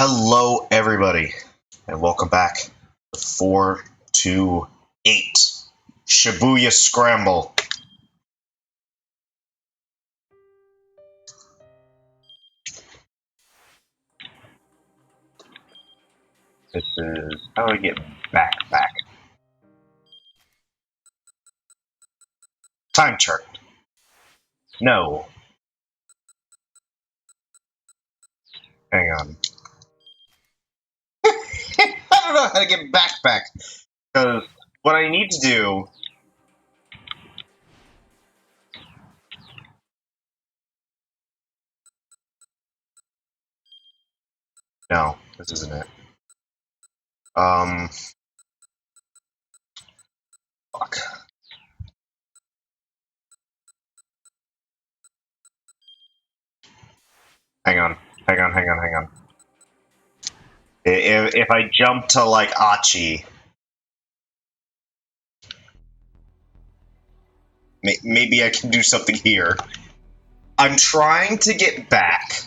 Hello, everybody, and welcome back to 428 Shibuya Scramble. This is how do I get back. Time chart. No. Hang on. I don't know how to get back. Because what I need to do... No, this isn't it. Fuck. Hang on. If I jump to, like, Achi... Maybe I can do something here. I'm trying to get back.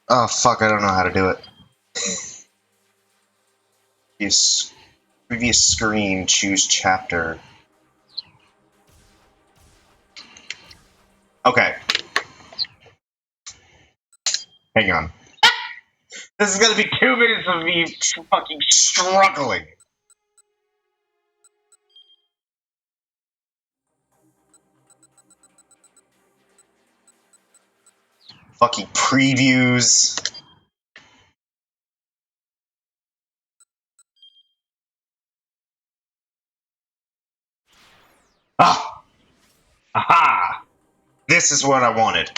Oh, fuck, I don't know how to do it. Previous screen, choose chapter. Okay. Hang on. This is gonna be 2 minutes of me fucking struggling. Fucking previews. Ah! Aha! This is what I wanted.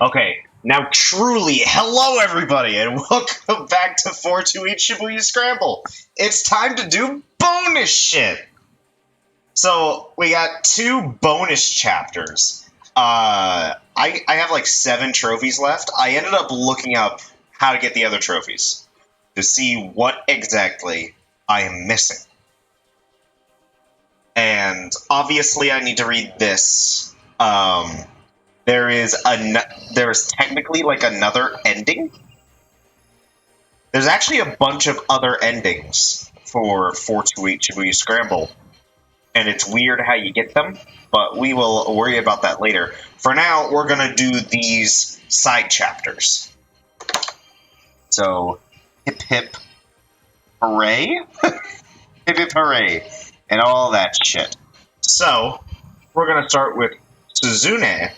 Okay, now truly, hello everybody, and welcome back to 428 Shibuya Scramble. It's time to do bonus shit! So, we got 2 bonus chapters. I have like 7 trophies left. I ended up looking up how to get the other trophies to see what exactly I am missing. And obviously I need to read this. There is technically like another ending. There's actually a bunch of other endings for 428 Shibuya Scramble. And it's weird how you get them, but we will worry about that later. For now, we're going to do these side chapters. So, hip hip hooray. Hip hip hooray. And all that shit. So, we're going to start with Suzune,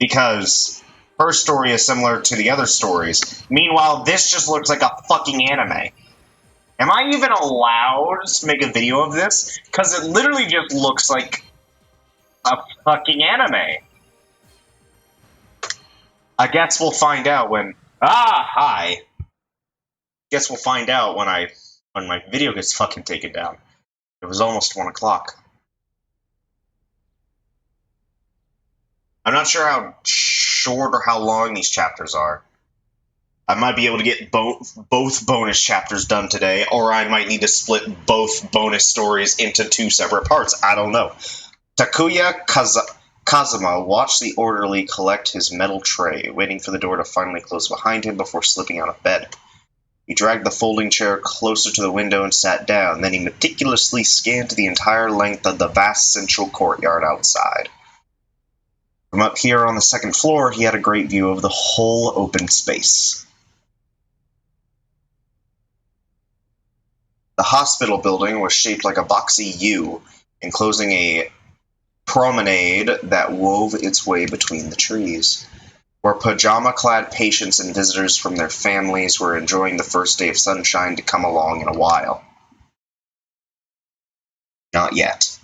because her story is similar to the other stories. Meanwhile, this just looks like a fucking anime. Am I even allowed to make a video of this? Because it literally just looks like a fucking anime. I guess we'll find out when... hi! Guess we'll find out when my video gets fucking taken down. It was almost 1 o'clock. I'm not sure how short or how long these chapters are. I might be able to get both bonus chapters done today, or I might need to split both bonus stories into 2 separate parts. I don't know. Takuya Kazuma watched the orderly collect his metal tray, waiting for the door to finally close behind him before slipping out of bed. He dragged the folding chair closer to the window and sat down. Then he meticulously scanned the entire length of the vast central courtyard outside. From up here on the 2nd floor, he had a great view of the whole open space. The hospital building was shaped like a boxy U, enclosing a promenade that wove its way between the trees, where pajama-clad patients and visitors from their families were enjoying the first day of sunshine to come along in a while. Not yet.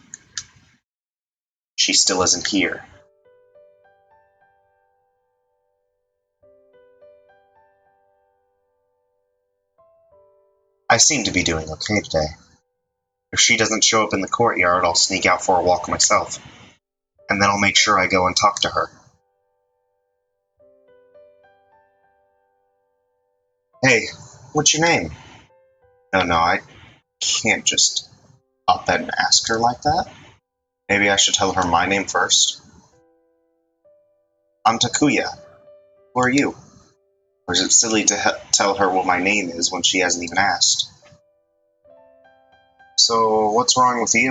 She still isn't here. I seem to be doing okay today. If she doesn't show up in the courtyard, I'll sneak out for a walk myself. And then I'll make sure I go and talk to her. Hey, what's your name? No, I can't just up and ask her like that. Maybe I should tell her my name first. I'm Takuya. Who are you? Or is it silly to tell her what my name is when she hasn't even asked? So, what's wrong with you?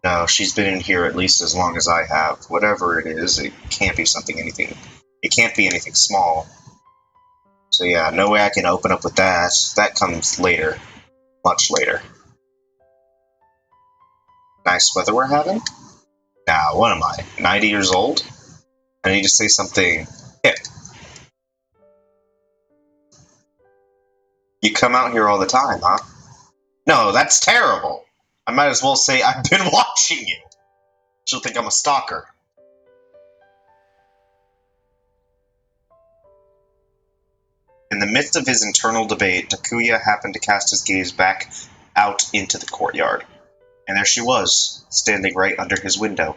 No, she's been in here at least as long as I have. Whatever it is, it can't be anything. It can't be anything small. So yeah, no way I can open up with that. That comes later. Much later. Nice weather we're having? Now, what am I, 90 years old? I need to say something hip. You come out here all the time, huh? No, that's terrible. I might as well say I've been watching you. She'll think I'm a stalker. In the midst of his internal debate, Takuya happened to cast his gaze back out into the courtyard. And there she was, standing right under his window.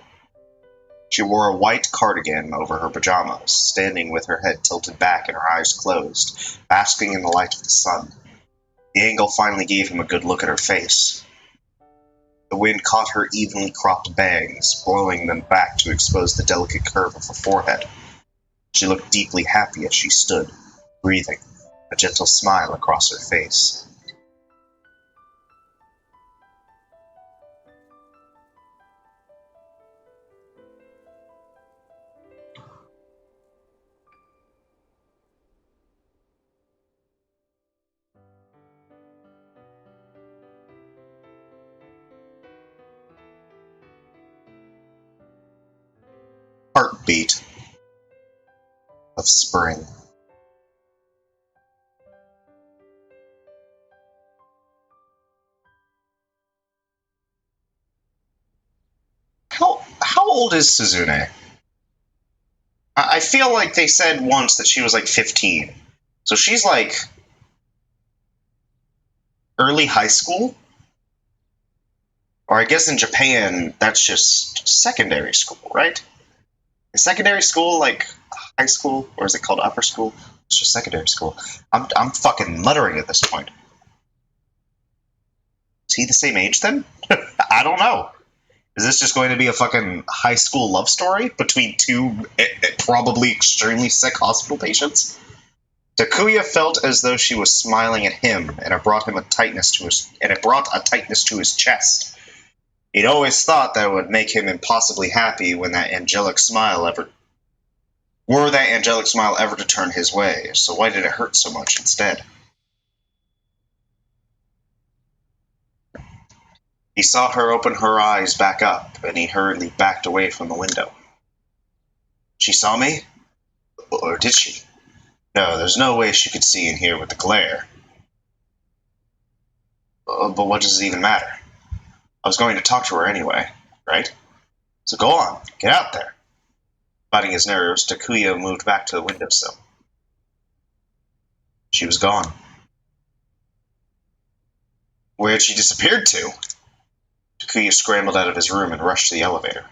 She wore a white cardigan over her pajamas, standing with her head tilted back and her eyes closed, basking in the light of the sun. The angle finally gave him a good look at her face. The wind caught her evenly cropped bangs, blowing them back to expose the delicate curve of her forehead. She looked deeply happy as she stood, breathing, a gentle smile across her face. Heartbeat of spring. How old is Suzune? I feel like they said once that she was like 15. So she's like early high school? Or I guess in Japan, that's just secondary school, right? Is secondary school like high school? Or is it called upper school? It's just secondary school. I'm fucking muttering at this point. Is he the same age then? I don't know. Is this just going to be a fucking high school love story between two probably extremely sick hospital patients? Takuya felt as though she was smiling at him, and it brought a tightness to his chest. He'd always thought that it would make him impossibly happy were that angelic smile ever to turn his way, so why did it hurt so much instead? He saw her open her eyes back up, and he hurriedly backed away from the window. She saw me? Or did she? No, there's no way she could see in here with the glare. But what does it even matter? I was going to talk to her anyway, right? So go on, get out there. Fighting his nerves, Takuya moved back to the windowsill. She was gone. Where had she disappeared to? Takuya scrambled out of his room and rushed to the elevator.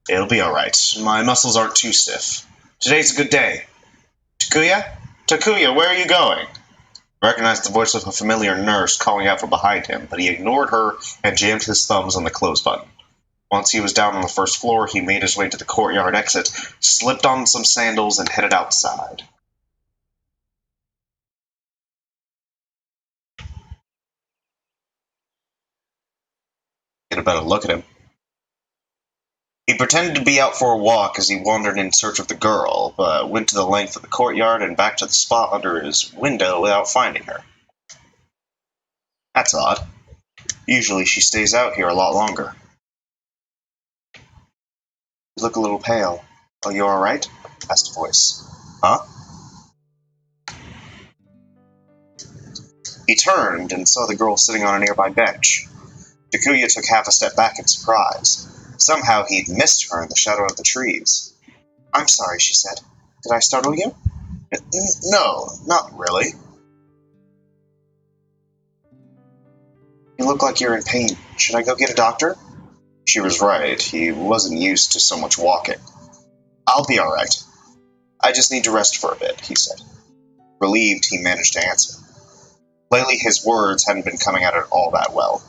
It'll be alright. My muscles aren't too stiff. Today's a good day. Takuya? Takuya, where are you going? He recognized the voice of a familiar nurse calling out from behind him, but he ignored her and jammed his thumbs on the close button. Once he was down on the first floor, he made his way to the courtyard exit, slipped on some sandals, and headed outside. Get a better look at him. He pretended to be out for a walk as he wandered in search of the girl, but went to the length of the courtyard and back to the spot under his window without finding her. That's odd. Usually she stays out here a lot longer. You look a little pale. Are you alright? Asked a voice. Huh? He turned and saw the girl sitting on a nearby bench. Takuya took half a step back in surprise. Somehow he'd missed her in the shadow of the trees. I'm sorry, she said. Did I startle you? No, not really. You look like you're in pain. Should I go get a doctor? She was right. He wasn't used to so much walking. I'll be alright. I just need to rest for a bit, he said. Relieved, he managed to answer. Lately, his words hadn't been coming out at all that well.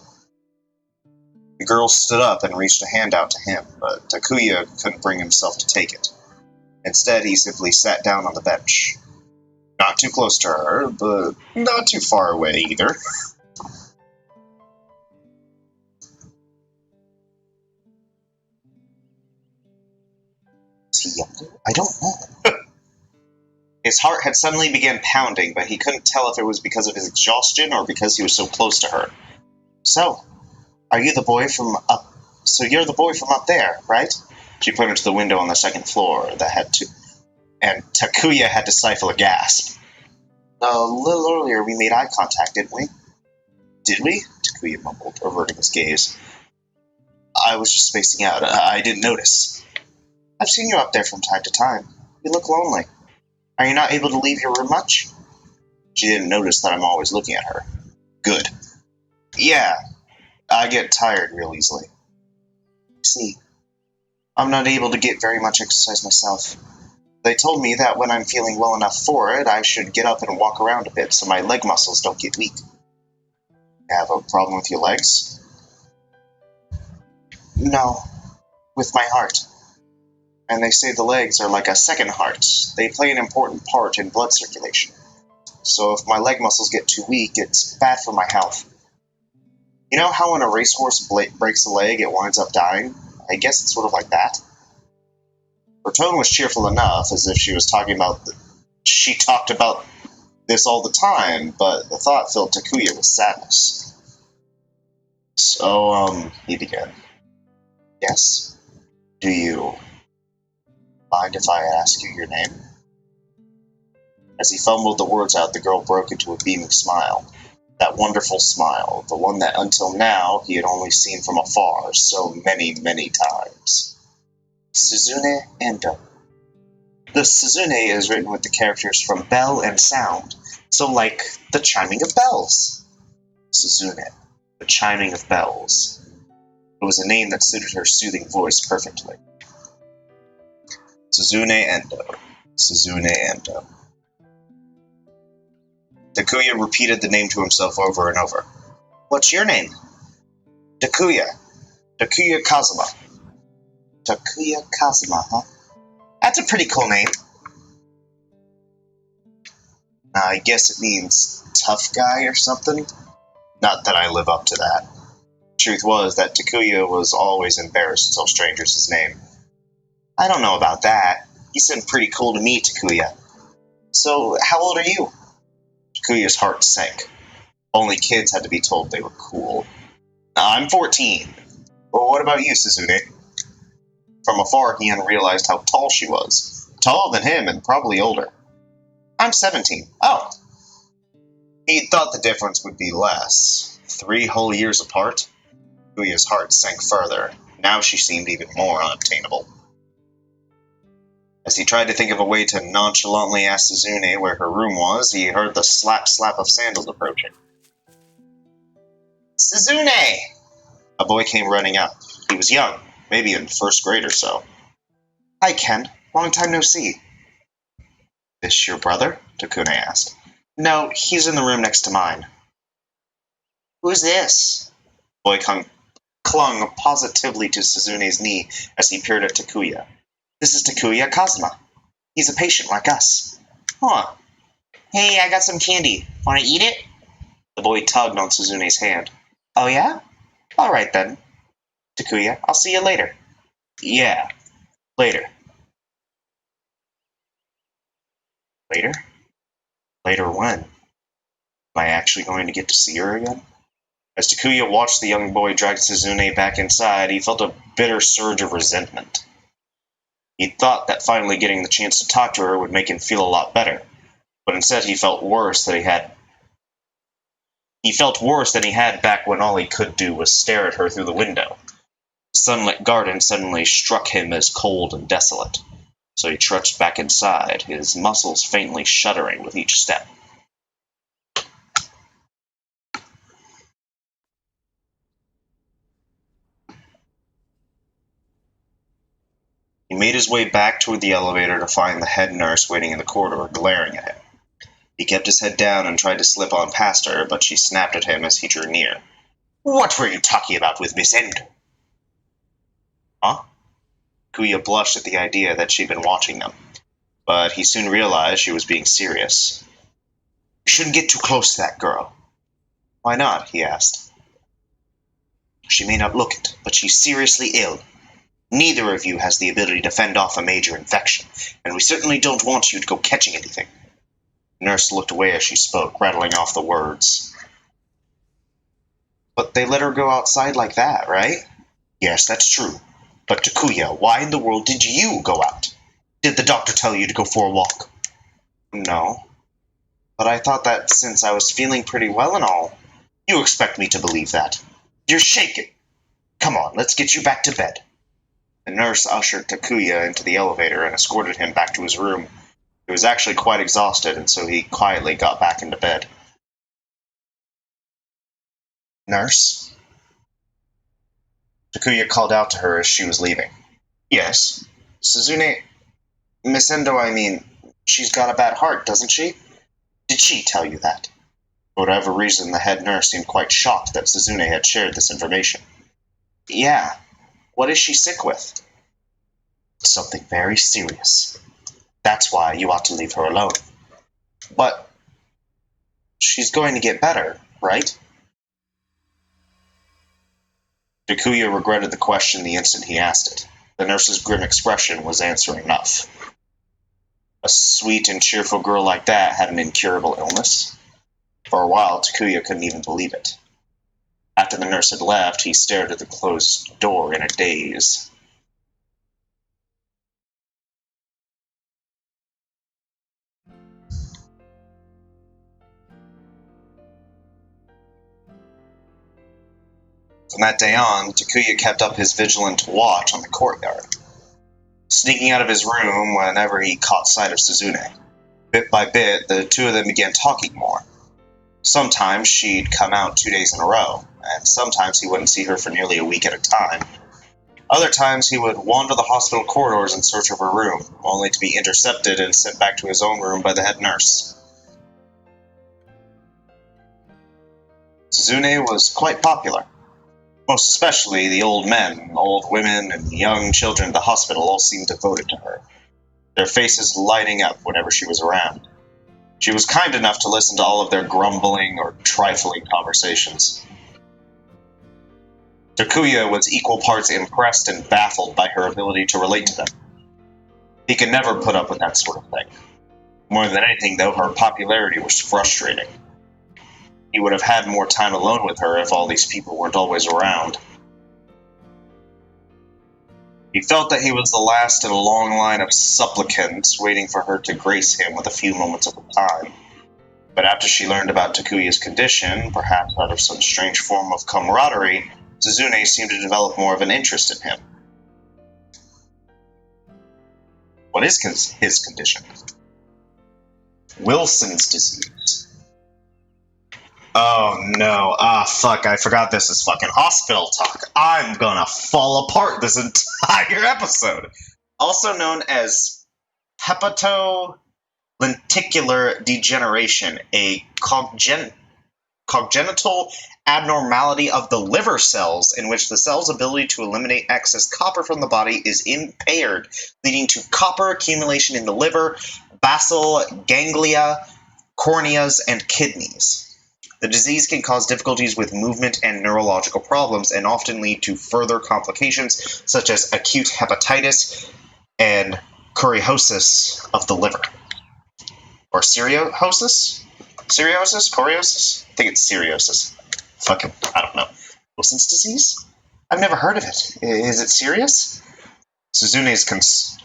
The girl stood up and reached a hand out to him, but Takuya couldn't bring himself to take it. Instead, he simply sat down on the bench. Not too close to her, but not too far away either. Is he younger? I don't know. His heart had suddenly begun pounding, but he couldn't tell if it was because of his exhaustion or because he was so close to her. So, are you the boy from up... So you're the boy from up there, right? She pointed to the window on the second floor that had to... And Takuya had to stifle a gasp. A little earlier we made eye contact, didn't we? Did we? Takuya mumbled, averting his gaze. I was just spacing out. I didn't notice. I've seen you up there from time to time. You look lonely. Are you not able to leave your room much? She didn't notice that I'm always looking at her. Good. Yeah, I get tired real easily. See, I'm not able to get very much exercise myself. They told me that when I'm feeling well enough for it, I should get up and walk around a bit so my leg muscles don't get weak. You have a problem with your legs? No, with my heart. And they say the legs are like a second heart. They play an important part in blood circulation. So if my leg muscles get too weak, it's bad for my health. You know how when a racehorse breaks a leg, it winds up dying? I guess it's sort of like that. Her tone was cheerful enough, as if she was talking about... She talked about this all the time, but the thought filled Takuya with sadness. So, he began. Yes? Do you mind if I ask you your name? As he fumbled the words out, the girl broke into a beaming smile. That wonderful smile, the one that until now he had only seen from afar so many, many times. Suzune Endo. The Suzune is written with the characters from bell and sound, so like the chiming of bells. Suzune, the chiming of bells. It was a name that suited her soothing voice perfectly. Suzune Endo. Suzune Endo. Takuya repeated the name to himself over and over. What's your name? Takuya. Takuya Kazuma. Takuya Kazuma, huh? That's a pretty cool name. I guess it means tough guy or something. Not that I live up to that. Truth was that Takuya was always embarrassed to tell strangers his name. I don't know about that. You seem pretty cool to me, Takuya. So, how old are you? Takuya's heart sank. Only kids had to be told they were cool. I'm 14. Well, what about you, Suzune? From afar, he hadn't realized how tall she was. Taller than him and probably older. I'm 17. Oh. He thought the difference would be less. 3 whole years apart? Takuya's heart sank further. Now she seemed even more unobtainable. As he tried to think of a way to nonchalantly ask Suzune where her room was, he heard the slap-slap of sandals approaching. Suzune! A boy came running up. He was young, maybe in first grade or so. Hi, Ken. Long time no see. This your brother? Takune asked. No, he's in the room next to mine. Who's this? The boy clung positively to Suzune's knee as he peered at Takuya. This is Takuya Kazuma. He's a patient like us. Huh. Hey, I got some candy. Want to eat it? The boy tugged on Suzune's hand. Oh, yeah? All right, then. Takuya, I'll see you later. Yeah, later. Later? Later when? Am I actually going to get to see her again? As Takuya watched the young boy drag Suzune back inside, he felt a bitter surge of resentment. He thought that finally getting the chance to talk to her would make him feel a lot better, but instead he felt worse than he had. He felt worse than he had back when all he could do was stare at her through the window. The sunlit garden suddenly struck him as cold and desolate, so he trudged back inside, his muscles faintly shuddering with each step. He made his way back toward the elevator to find the head nurse waiting in the corridor, glaring at him. He kept his head down and tried to slip on past her, but she snapped at him as he drew near. What were you talking about with Miss Endo? Huh? Kuya blushed at the idea that she'd been watching them, but he soon realized she was being serious. You shouldn't get too close to that girl. Why not? He asked. She may not look it, but she's seriously ill. Neither of you has the ability to fend off a major infection, and we certainly don't want you to go catching anything. The nurse looked away as she spoke, rattling off the words. But they let her go outside like that, right? Yes, that's true. But Takuya, why in the world did you go out? Did the doctor tell you to go for a walk? No. But I thought that since I was feeling pretty well and all. You expect me to believe that? You're shaken. Come on, let's get you back to bed. The nurse ushered Takuya into the elevator and escorted him back to his room. He was actually quite exhausted, and so he quietly got back into bed. Nurse? Takuya called out to her as she was leaving. Yes? Suzune... Miss Endo, I mean, she's got a bad heart, doesn't she? Did she tell you that? For whatever reason, the head nurse seemed quite shocked that Suzune had shared this information. Yeah. What is she sick with? Something very serious. That's why you ought to leave her alone. But she's going to get better, right? Takuya regretted the question the instant he asked it. The nurse's grim expression was answer enough. A sweet and cheerful girl like that had an incurable illness? For a while, Takuya couldn't even believe it. After the nurse had left, he stared at the closed door in a daze. From that day on, Takuya kept up his vigilant watch on the courtyard, sneaking out of his room whenever he caught sight of Suzune. Bit by bit, the two of them began talking more. Sometimes she'd come out 2 days in a row, and sometimes he wouldn't see her for nearly a week at a time. Other times he would wander the hospital corridors in search of her room, only to be intercepted and sent back to his own room by the head nurse. Suzune was quite popular. Most especially the old men, old women, and young children at the hospital all seemed devoted to her, their faces lighting up whenever she was around. She was kind enough to listen to all of their grumbling or trifling conversations. Takuya was equal parts impressed and baffled by her ability to relate to them. He could never put up with that sort of thing. More than anything, though, her popularity was frustrating. He would have had more time alone with her if all these people weren't always around. He felt that he was the last in a long line of supplicants waiting for her to grace him with a few moments of her time. But after she learned about Takuya's condition, perhaps out of some strange form of camaraderie, Suzune seemed to develop more of an interest in him. What is his condition? Wilson's disease. Oh no, fuck, I forgot this is fucking hospital talk. I'm gonna fall apart this entire episode. Also known as hepatolenticular degeneration, a congenital abnormality of the liver cells in which the cell's ability to eliminate excess copper from the body is impaired, leading to copper accumulation in the liver, basal ganglia, corneas, and kidneys. The disease can cause difficulties with movement and neurological problems and often lead to further complications such as acute hepatitis and cirrhosis of the liver. Or cirrhosis? Cirrhosis? I think it's cirrhosis. Fucking, I don't know. Wilson's disease? I've never heard of it. Is it serious? Suzune's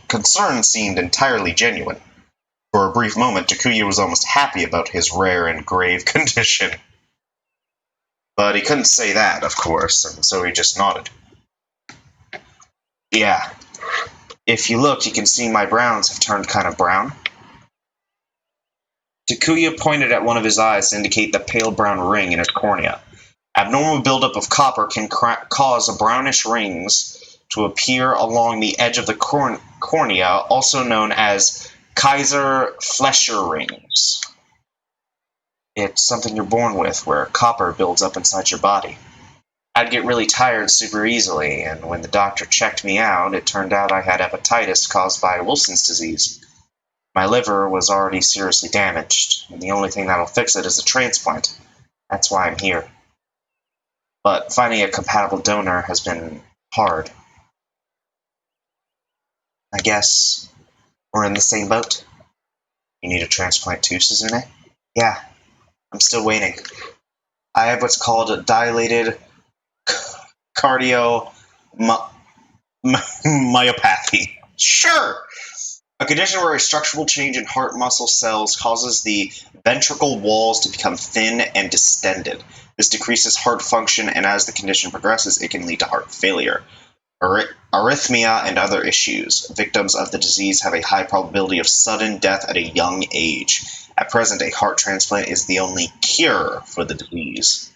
concern seemed entirely genuine. For a brief moment, Takuya was almost happy about his rare and grave condition. But he couldn't say that, of course, and so he just nodded. Yeah. If you look, you can see my browns have turned kind of brown. Takuya pointed at one of his eyes to indicate the pale brown ring in his cornea. Abnormal buildup of copper can cause brownish rings to appear along the edge of the cornea, also known as Kaiser-Fleischer rings. It's something you're born with, where copper builds up inside your body. I'd get really tired super easily, and when the doctor checked me out, it turned out I had hepatitis caused by Wilson's disease. My liver was already seriously damaged, and the only thing that'll fix it is a transplant. That's why I'm here. But finding a compatible donor has been hard. I guess we're in the same boat. You need a transplant too, Suzune? Yeah, I'm still waiting. I have what's called a dilated cardiomyopathy. Sure! A condition where a structural change in heart muscle cells causes the ventricle walls to become thin and distended. This decreases heart function, and as the condition progresses, it can lead to heart failure, arrhythmia, and other issues. Victims of the disease have a high probability of sudden death at a young age. At present, a heart transplant is the only cure for the disease.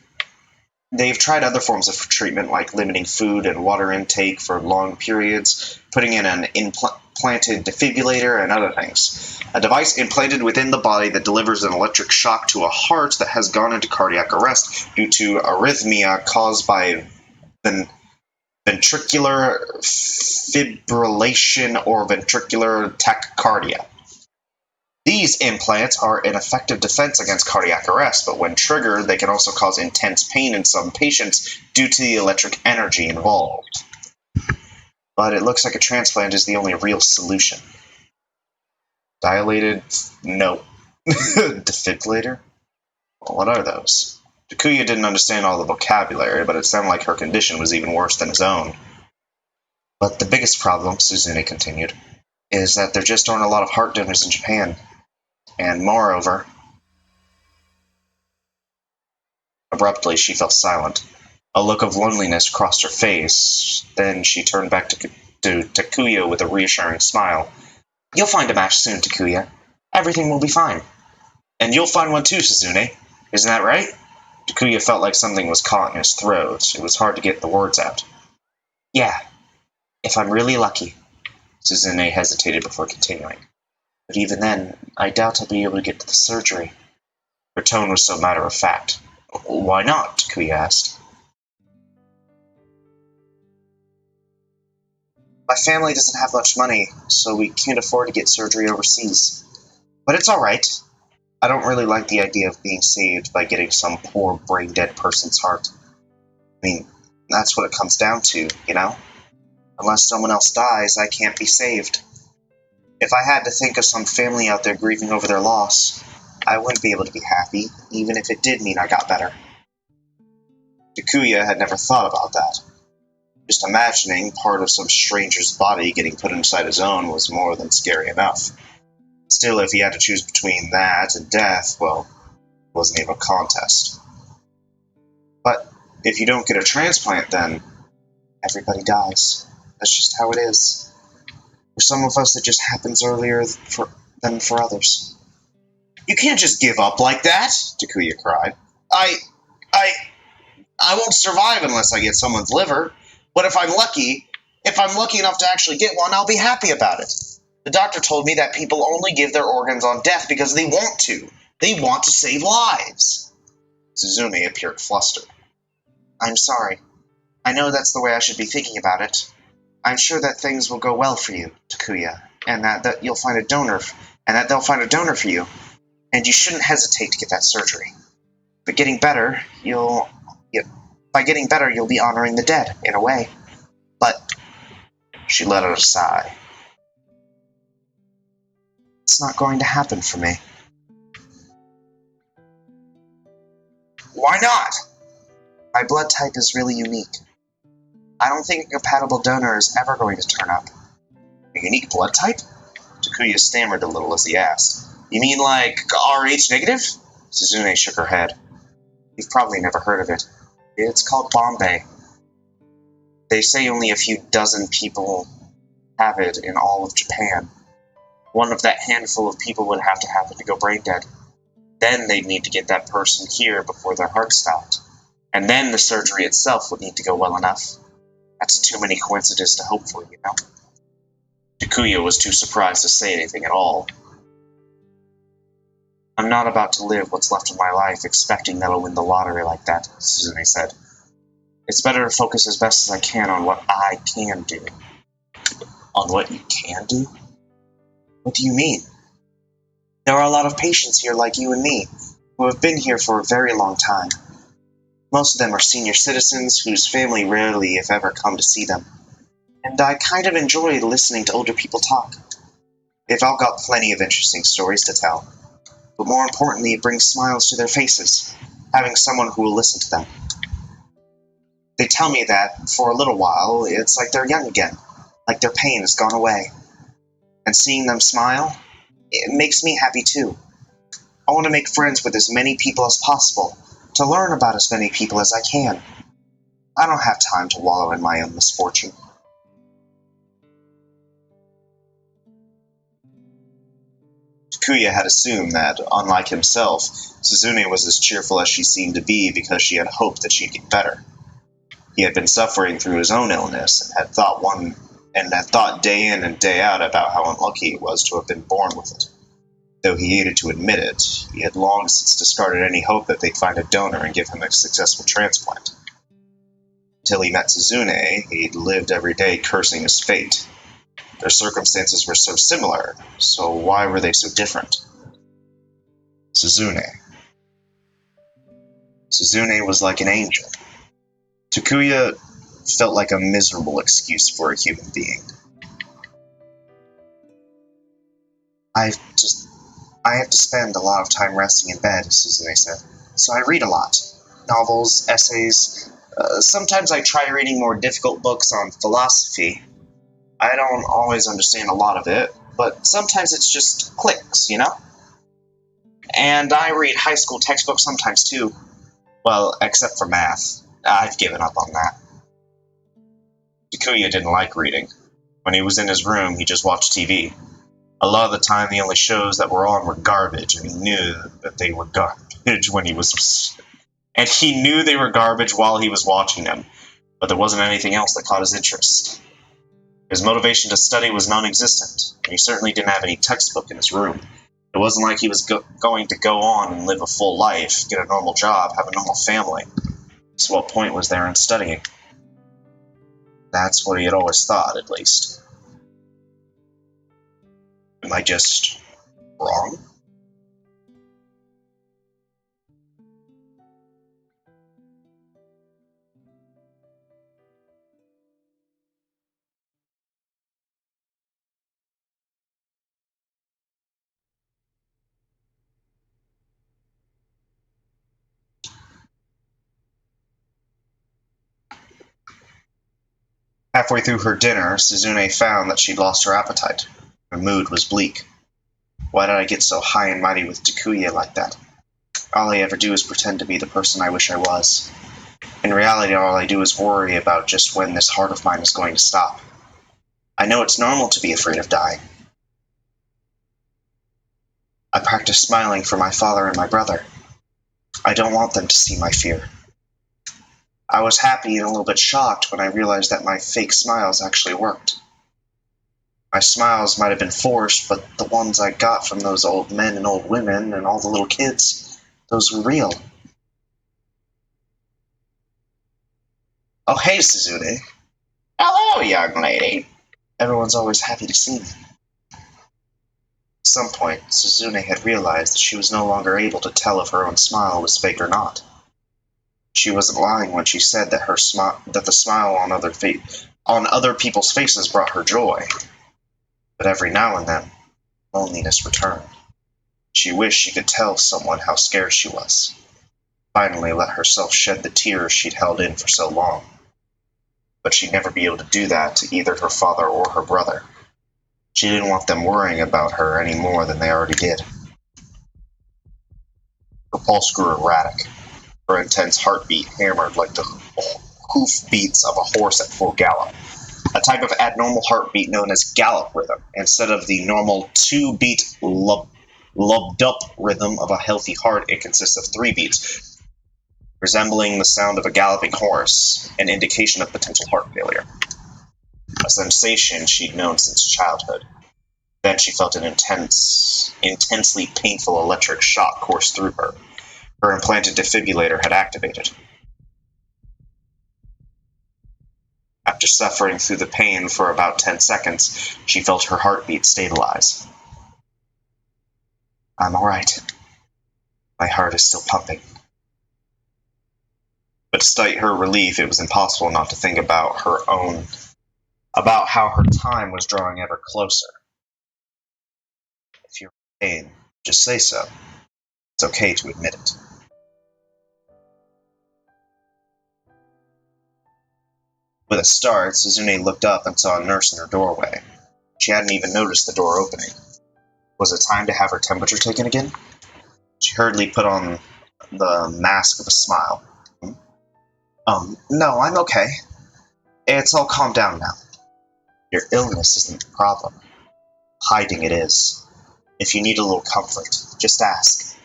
They've tried other forms of treatment, like limiting food and water intake for long periods, putting in an implanted defibrillator, and other things. A device implanted within the body that delivers an electric shock to a heart that has gone into cardiac arrest due to arrhythmia caused by ventricular fibrillation or ventricular tachycardia. These implants are an effective defense against cardiac arrest, but when triggered, they can also cause intense pain in some patients due to the electric energy involved. But it looks like a transplant is the only real solution. Dilated? No. Defibrillator? Well, what are those? Takuya didn't understand all the vocabulary, but it sounded like her condition was even worse than his own. But the biggest problem, Suzune continued, is that there just aren't a lot of heart donors in Japan. And moreover... Abruptly, she fell silent. A look of loneliness crossed her face. Then she turned back to Takuya with a reassuring smile. You'll find a match soon, Takuya. Everything will be fine. And you'll find one too, Suzune. Isn't that right? Takuya felt like something was caught in his throat. It was hard to get the words out. Yeah, if I'm really lucky. Suzune hesitated before continuing. But even then, I doubt I'll be able to get to the surgery. Her tone was so matter-of-fact. Why not? Takuya asked. My family doesn't have much money, so we can't afford to get surgery overseas. But it's alright. I don't really like the idea of being saved by getting some poor brain-dead person's heart. I mean, that's what it comes down to, you know? Unless someone else dies, I can't be saved. If I had to think of some family out there grieving over their loss, I wouldn't be able to be happy, even if it did mean I got better. Takuya had never thought about that. Just imagining part of some stranger's body getting put inside his own was more than scary enough. Still, if he had to choose between that and death, well, it wasn't even a contest. But if you don't get a transplant, then everybody dies. That's just how it is. For some of us, it just happens earlier than for others. You can't just give up like that, Takuya cried. I won't survive unless I get someone's liver. But if I'm lucky enough to actually get one, I'll be happy about it. The doctor told me that people only give their organs on death because they want to. They want to save lives. Suzune appeared flustered. I'm sorry. I know that's the way I should be thinking about it. I'm sure that things will go well for you, Takuya, and that you'll find a donor, and that they'll find a donor for you. And you shouldn't hesitate to get that surgery. By getting better, you'll be honoring the dead, in a way. But she let out a sigh. It's not going to happen for me. Why not? My blood type is really unique. I don't think a compatible donor is ever going to turn up. A unique blood type? Takuya stammered a little as he asked. You mean like Rh negative? Suzune shook her head. You've probably never heard of it. It's called Bombay. They say only a few dozen people have it in all of Japan. One of that handful of people would have to happen to go brain dead. Then they'd need to get that person here before their heart stopped. And then the surgery itself would need to go well enough. That's too many coincidences to hope for, you know? Takuya was too surprised to say anything at all. I'm not about to live what's left of my life expecting that I'll win the lottery like that, Suzune said. It's better to focus as best as I can on what I can do. On what you can do? What do you mean? There are a lot of patients here like you and me, who have been here for a very long time. Most of them are senior citizens whose family rarely, if ever, come to see them. And I kind of enjoy listening to older people talk. They've all got plenty of interesting stories to tell. But more importantly, it brings smiles to their faces, having someone who will listen to them. They tell me that, for a little while, it's like they're young again, like their pain has gone away. And seeing them smile, it makes me happy too. I want to make friends with as many people as possible, to learn about as many people as I can. I don't have time to wallow in my own misfortune. Takuya had assumed that, unlike himself, Suzune was as cheerful as she seemed to be because she had hoped that she'd get better. He had been suffering through his own illness and had thought day in and day out about how unlucky it was to have been born with it. Though he hated to admit it, he had long since discarded any hope that they'd find a donor and give him a successful transplant. Until he met Suzune, he'd lived every day cursing his fate. Their circumstances were so similar, so why were they so different? Suzune. Suzune was like an angel. Takuya felt like a miserable excuse for a human being. I have to spend a lot of time resting in bed, Suzune said, so I read a lot. Novels, essays. Sometimes I try reading more difficult books on philosophy. I don't always understand a lot of it, but sometimes it's just clicks, you know? And I read high school textbooks sometimes too. Well, except for math. I've given up on that. Takuya didn't like reading. When he was in his room, he just watched TV. A lot of the time, the only shows that were on were garbage, and he knew that they were garbage And he knew they were garbage while he was watching them, but there wasn't anything else that caught his interest. His motivation to study was non-existent, and he certainly didn't have any textbook in his room. It wasn't like he was going to go on and live a full life, get a normal job, have a normal family. So what point was there in studying? That's what he had always thought, at least. Am I just wrong? Halfway through her dinner, Suzune found that she'd lost her appetite. Her mood was bleak. Why did I get so high and mighty with Takuya like that? All I ever do is pretend to be the person I wish I was. In reality, all I do is worry about just when this heart of mine is going to stop. I know it's normal to be afraid of dying. I practice smiling for my father and my brother. I don't want them to see my fear. I was happy and a little bit shocked when I realized that my fake smiles actually worked. My smiles might have been forced, but the ones I got from those old men and old women and all the little kids, those were real. Oh, hey, Suzune. Hello, young lady. Everyone's always happy to see me. At some point, Suzune had realized that she was no longer able to tell if her own smile was fake or not. She wasn't lying when she said that the smile on other people's faces brought her joy. But every now and then, loneliness returned. She wished she could tell someone how scared she was. Finally let herself shed the tears she'd held in for so long. But she'd never be able to do that to either her father or her brother. She didn't want them worrying about her any more than they already did. Her pulse grew erratic. Her intense heartbeat hammered like the hoof beats of a horse at full gallop. A type of abnormal heartbeat known as gallop rhythm, instead of the normal 2-beat lubbed-up rhythm of a healthy heart. It consists of 3 beats, resembling the sound of a galloping horse, an indication of potential heart failure. A sensation she'd known since childhood. Then she felt an intensely painful electric shock course through her. Her implanted defibrillator had activated. After suffering through the pain for about 10 seconds, she felt her heartbeat stabilize. I'm alright. My heart is still pumping. But despite her relief, it was impossible not to think about how her time was drawing ever closer. If you're in pain, just say so. It's okay to admit it. With a start, Suzune looked up and saw a nurse in her doorway. She hadn't even noticed the door opening. Was it time to have her temperature taken again? She hurriedly put on the mask with a smile. No, I'm okay. It's all calmed down now. Your illness isn't the problem. Hiding it is. If you need a little comfort, just ask.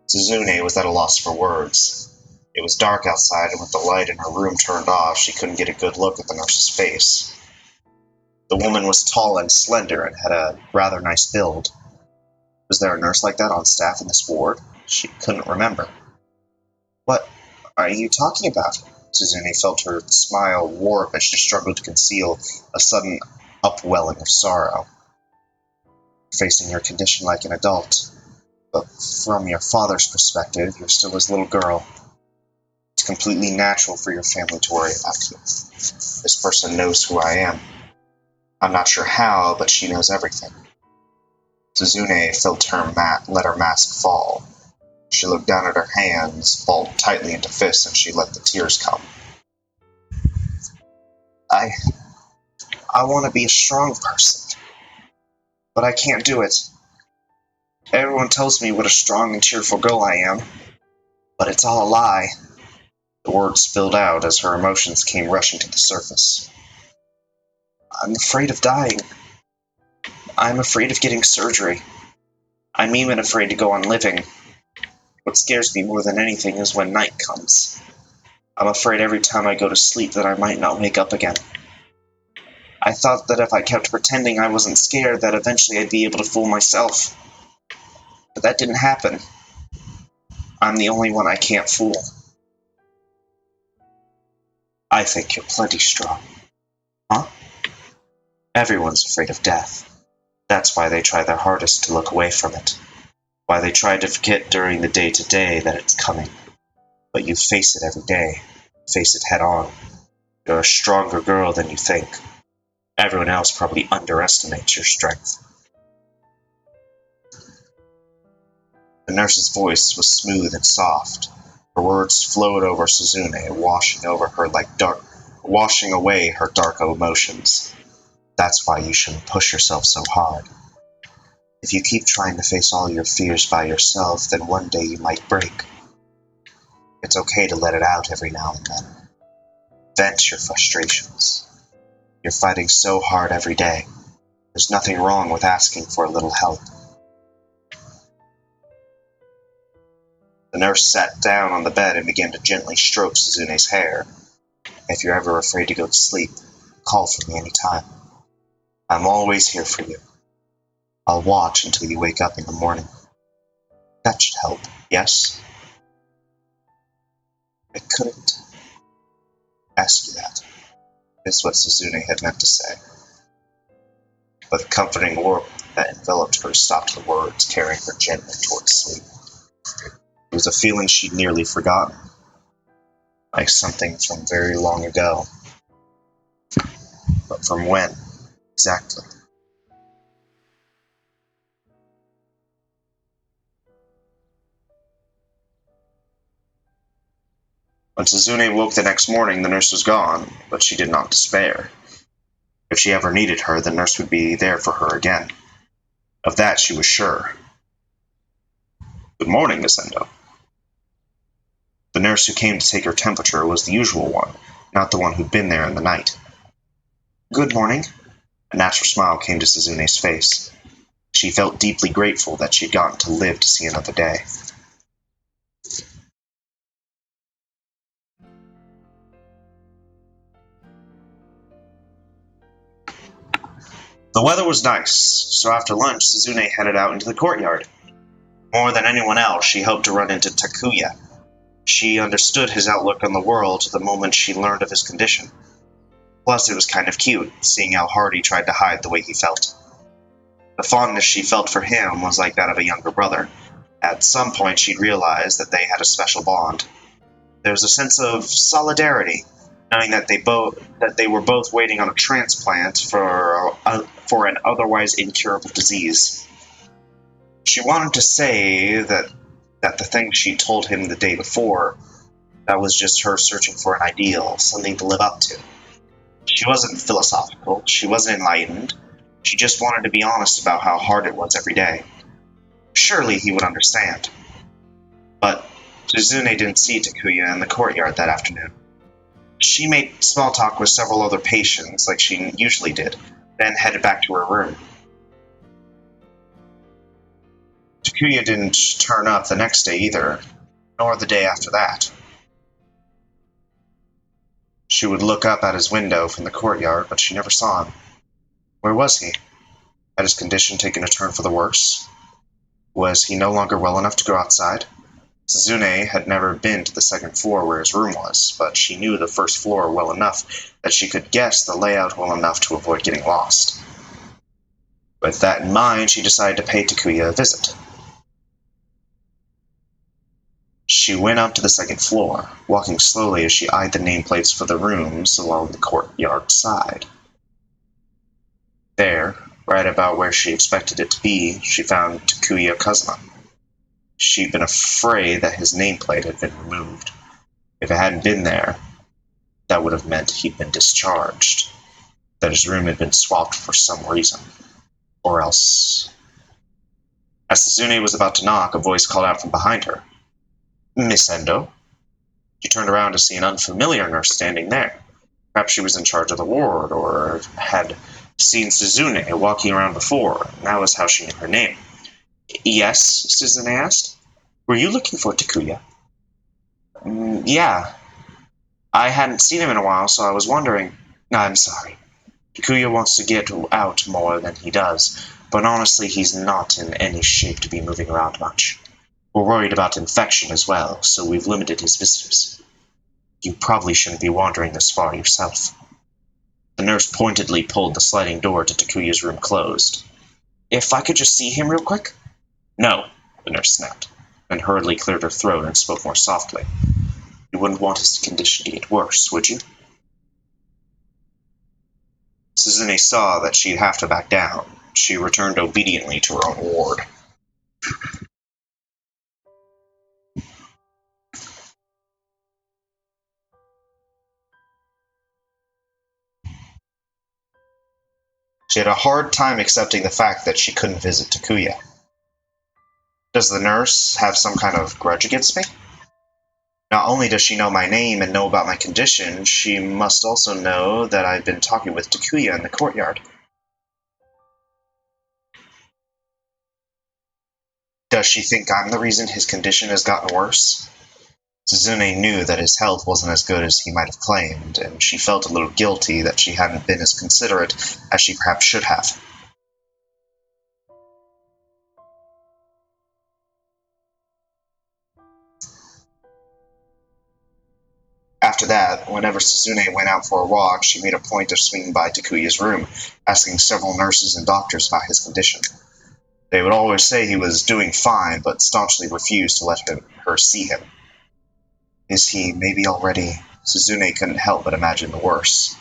Suzune was at a loss for words. It was dark outside, and with the light in her room turned off, she couldn't get a good look at the nurse's face. The woman was tall and slender and had a rather nice build. Was there a nurse like that on staff in this ward? She couldn't remember. What are you talking about? Suzune felt her smile warp as she struggled to conceal a sudden upwelling of sorrow. Facing your condition like an adult, but from your father's perspective, you're still his little girl. It's completely natural for your family to worry about you. This person knows who I am. I'm not sure how, but she knows everything. Suzune let her mask fall. She looked down at her hands, balled tightly into fists, and she let the tears come. I want to be a strong person, but I can't do it. Everyone tells me what a strong and cheerful girl I am, but it's all a lie. The words spilled out as her emotions came rushing to the surface. I'm afraid of dying. I'm afraid of getting surgery. I'm even afraid to go on living. What scares me more than anything is when night comes. I'm afraid every time I go to sleep that I might not wake up again. I thought that if I kept pretending I wasn't scared, that eventually I'd be able to fool myself. But that didn't happen. I'm the only one I can't fool. I think you're plenty strong. Huh? Everyone's afraid of death. That's why they try their hardest to look away from it. Why they try to forget during the day-to-day that it's coming. But you face it every day. Face it head-on. You're a stronger girl than you think. Everyone else probably underestimates your strength. The nurse's voice was smooth and soft. Her words flowed over Suzune, washing away her dark emotions. That's why you shouldn't push yourself so hard. If you keep trying to face all your fears by yourself, then one day you might break. It's okay to let it out every now and then. Vent your frustrations. You're fighting so hard every day. There's nothing wrong with asking for a little help. The nurse sat down on the bed and began to gently stroke Suzune's hair. If you're ever afraid to go to sleep, call for me anytime. I'm always here for you. I'll watch until you wake up in the morning. That should help, yes? I couldn't ask you that, is what Suzune had meant to say. But the comforting warmth that enveloped her stopped the words, carrying her gently towards sleep. It was a feeling she'd nearly forgotten, like something from very long ago. But from when, exactly? When Suzune woke the next morning, the nurse was gone, but she did not despair. If she ever needed her, the nurse would be there for her again. Of that she was sure. Good morning, Miss Endo. The nurse who came to take her temperature was the usual one, not the one who'd been there in the night. Good morning. A natural smile came to Suzune's face. She felt deeply grateful that she'd gotten to live to see another day. The weather was nice, so after lunch, Suzune headed out into the courtyard. More than anyone else, she hoped to run into Takuya. She understood his outlook on the world the moment she learned of his condition. Plus, it was kind of cute, seeing how hard he tried to hide the way he felt. The fondness she felt for him was like that of a younger brother. At some point, she'd realized that they had a special bond. There was a sense of solidarity, knowing that they were both waiting on a transplant for an otherwise incurable disease. She wanted to say that the thing she told him the day before, that was just her searching for an ideal, something to live up to. She wasn't philosophical, she wasn't enlightened, she just wanted to be honest about how hard it was every day. Surely he would understand. But Suzune didn't see Takuya in the courtyard that afternoon. She made small talk with several other patients like she usually did, then headed back to her room. Takuya didn't turn up the next day either, nor the day after that. She would look up at his window from the courtyard, but she never saw him. Where was he? Had his condition taken a turn for the worse? Was he no longer well enough to go outside? Suzune had never been to the second floor where his room was, but she knew the first floor well enough that she could guess the layout well enough to avoid getting lost. With that in mind, she decided to pay Takuya a visit. She went up to the second floor, walking slowly as she eyed the nameplates for the rooms along the courtyard side. There, right about where she expected it to be, she found Takuya Kazuma. She'd been afraid that his nameplate had been removed. If it hadn't been there, that would have meant he'd been discharged, that his room had been swapped for some reason. Or else... As Suzune was about to knock, a voice called out from behind her. Miss Endo? She turned around to see an unfamiliar nurse standing there. Perhaps she was in charge of the ward, or had seen Suzune walking around before, and that was how she knew her name. Yes, Suzune asked. Were you looking for Takuya? Yeah. I hadn't seen him in a while, so I was wondering. I'm sorry. Takuya wants to get out more than he does, but honestly he's not in any shape to be moving around much. We're worried about infection as well, so we've limited his visitors. You probably shouldn't be wandering this far yourself. The nurse pointedly pulled the sliding door to Takuya's room closed. If I could just see him real quick? No, the nurse snapped, then hurriedly cleared her throat and spoke more softly. You wouldn't want his condition to get worse, would you? Suzune saw that she'd have to back down. She returned obediently to her own ward. She had a hard time accepting the fact that she couldn't visit Takuya. Does the nurse have some kind of grudge against me? Not only does she know my name and know about my condition, she must also know that I've been talking with Takuya in the courtyard. Does she think I'm the reason his condition has gotten worse? Suzune knew that his health wasn't as good as he might have claimed, and she felt a little guilty that she hadn't been as considerate as she perhaps should have. After that, whenever Suzune went out for a walk, she made a point of swinging by Takuya's room, asking several nurses and doctors about his condition. They would always say he was doing fine, but staunchly refused to let her see him. Is he maybe already... Suzune couldn't help but imagine the worst.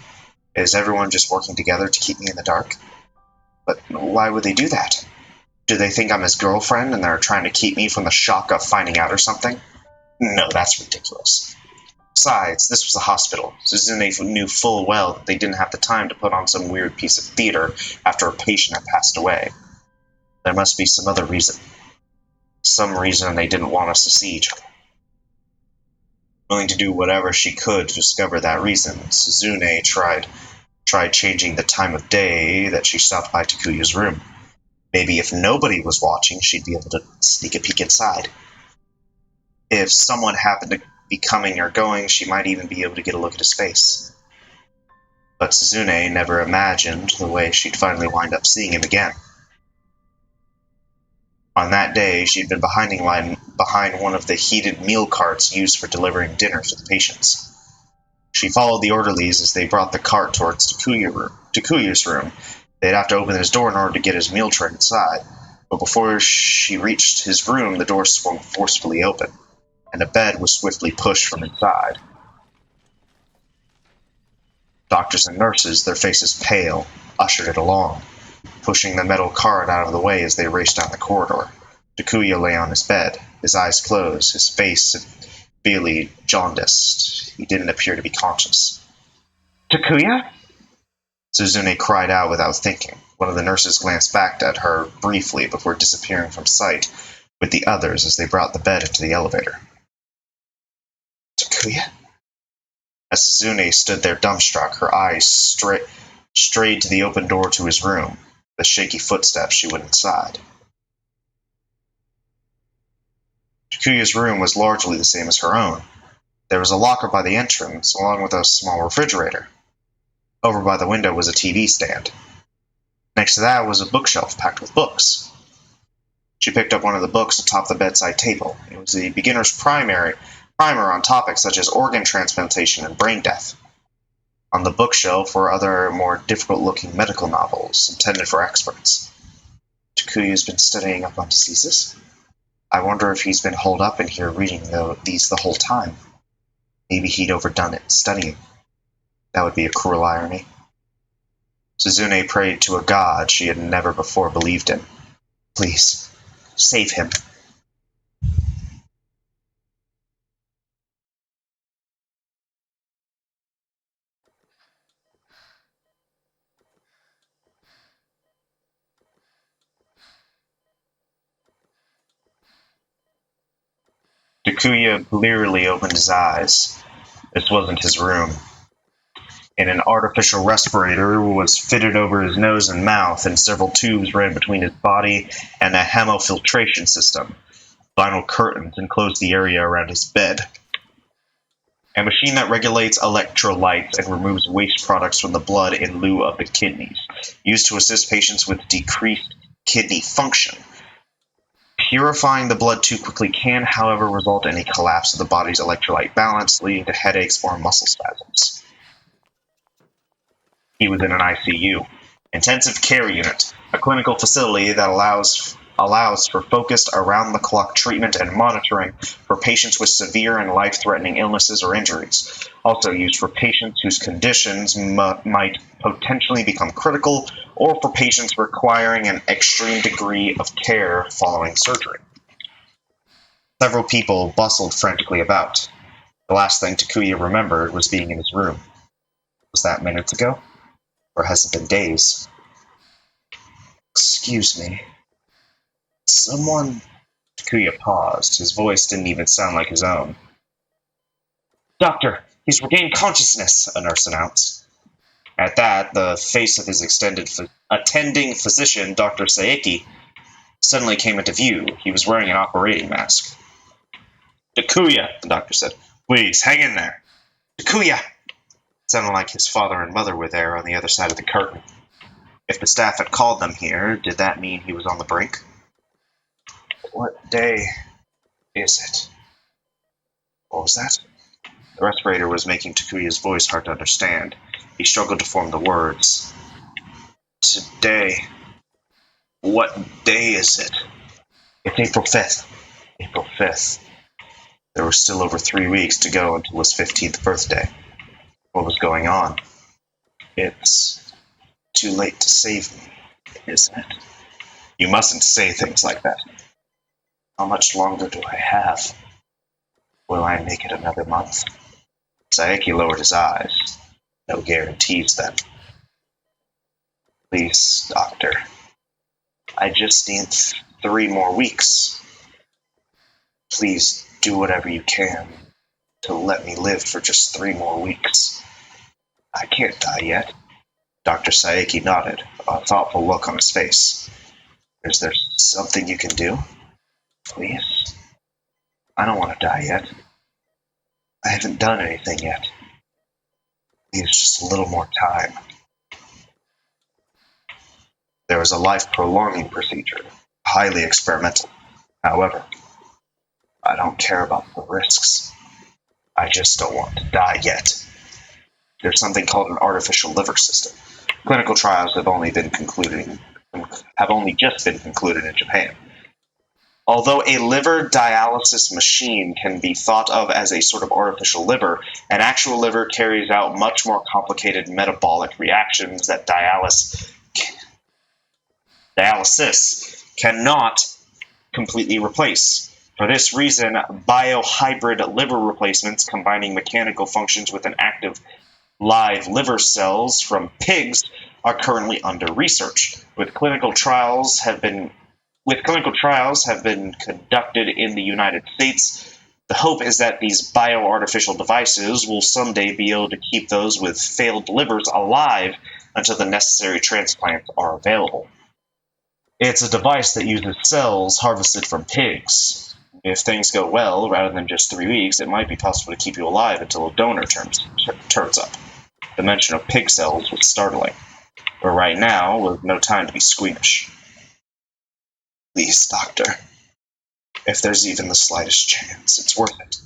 Is everyone just working together to keep me in the dark? But why would they do that? Do they think I'm his girlfriend and they're trying to keep me from the shock of finding out or something? No, that's ridiculous. Besides, this was a hospital. Suzune knew full well that they didn't have the time to put on some weird piece of theater after a patient had passed away. There must be some other reason. Some reason they didn't want us to see each other. Willing to do whatever she could to discover that reason, Suzune tried changing the time of day that she stopped by Takuya's room. Maybe if nobody was watching, she'd be able to sneak a peek inside. If someone happened to be coming or going, she might even be able to get a look at his face. But Suzune never imagined the way she'd finally wind up seeing him again. On that day, she'd been behind one of the heated meal carts used for delivering dinner to the patients. She followed the orderlies as they brought the cart towards Takuya's room. They'd have to open his door in order to get his meal tray inside. But before she reached his room, the door swung forcefully open, and a bed was swiftly pushed from inside. Doctors and nurses, their faces pale, ushered it along, pushing the metal cart out of the way as they raced down the corridor. Takuya lay on his bed, his eyes closed, his face severely jaundiced. He didn't appear to be conscious. "Takuya?" Suzune cried out without thinking. One of the nurses glanced back at her briefly before disappearing from sight with the others as they brought the bed into the elevator. "Takuya?" As Suzune stood there dumbstruck, her eyes strayed to the open door to his room. With shaky footsteps, she went inside. Takuya's room was largely the same as her own. There was a locker by the entrance, along with a small refrigerator. Over by the window was a TV stand. Next to that was a bookshelf packed with books. She picked up one of the books atop the bedside table. It was the beginner's primer on topics such as organ transplantation and brain death. On the bookshelf were other, more difficult-looking medical novels intended for experts. Takuya's been studying up on diseases. I wonder if he's been holed up in here reading these the whole time. Maybe he'd overdone it studying. That would be a cruel irony. Suzune prayed to a god she had never before believed in. Please, save him. Takuya blearily opened his eyes. This wasn't his room. An artificial respirator was fitted over his nose and mouth, and several tubes ran between his body and a hemofiltration system. Vinyl curtains enclosed the area around his bed. A machine that regulates electrolytes and removes waste products from the blood in lieu of the kidneys, used to assist patients with decreased kidney function. Purifying the blood too quickly can, however, result in a collapse of the body's electrolyte balance, leading to headaches or muscle spasms. He was in an ICU, intensive care unit, a clinical facility that allows for focused around-the-clock treatment and monitoring for patients with severe and life-threatening illnesses or injuries, also used for patients whose conditions might potentially become critical, or for patients requiring an extreme degree of care following surgery. Several people bustled frantically about. The last thing Takuya remembered was being in his room. Was that minutes ago? Or has it been days? Excuse me. Someone... Takuya paused. His voice didn't even sound like his own. Doctor, he's regained consciousness, a nurse announced. At that, the face of his attending physician, Dr. Saeki, suddenly came into view. He was wearing an operating mask. Takuya, the doctor said. Please, hang in there. Takuya! It sounded like his father and mother were there on the other side of the curtain. If the staff had called them here, did that mean he was on the brink? What day is it? What was that? The respirator was making Takuya's voice hard to understand. He struggled to form the words. Today. What day is it? It's April 5th. April 5th. There were still over 3 weeks to go until his 15th birthday. What was going on? It's too late to save me, isn't it? You mustn't say things like that. How much longer do I have? Will I make it another month? Saeki lowered his eyes. No guarantees, then. Please, doctor. I just need 3 more weeks. Please do whatever you can to let me live for just 3 more weeks. I can't die yet. Dr. Saeki nodded, a thoughtful look on his face. Is there something you can do? Please? I don't want to die yet. I haven't done anything yet. Needs just a little more time. There is a life-prolonging procedure, highly experimental. However, I don't care about the risks. I just don't want to die yet. There's something called an artificial liver system. Clinical trials have only just been concluded in Japan. Although a liver dialysis machine can be thought of as a sort of artificial liver, an actual liver carries out much more complicated metabolic reactions that dialysis cannot completely replace. For this reason, biohybrid liver replacements combining mechanical functions with an active live liver cells from pigs are currently under research. Clinical trials have been conducted in the United States. The hope is that these bioartificial devices will someday be able to keep those with failed livers alive until the necessary transplants are available. It's a device that uses cells harvested from pigs. If things go well, rather than just 3 weeks, it might be possible to keep you alive until a donor turns up. The mention of pig cells was startling. But right now, with no time to be squeamish. Please, doctor. If there's even the slightest chance, it's worth it.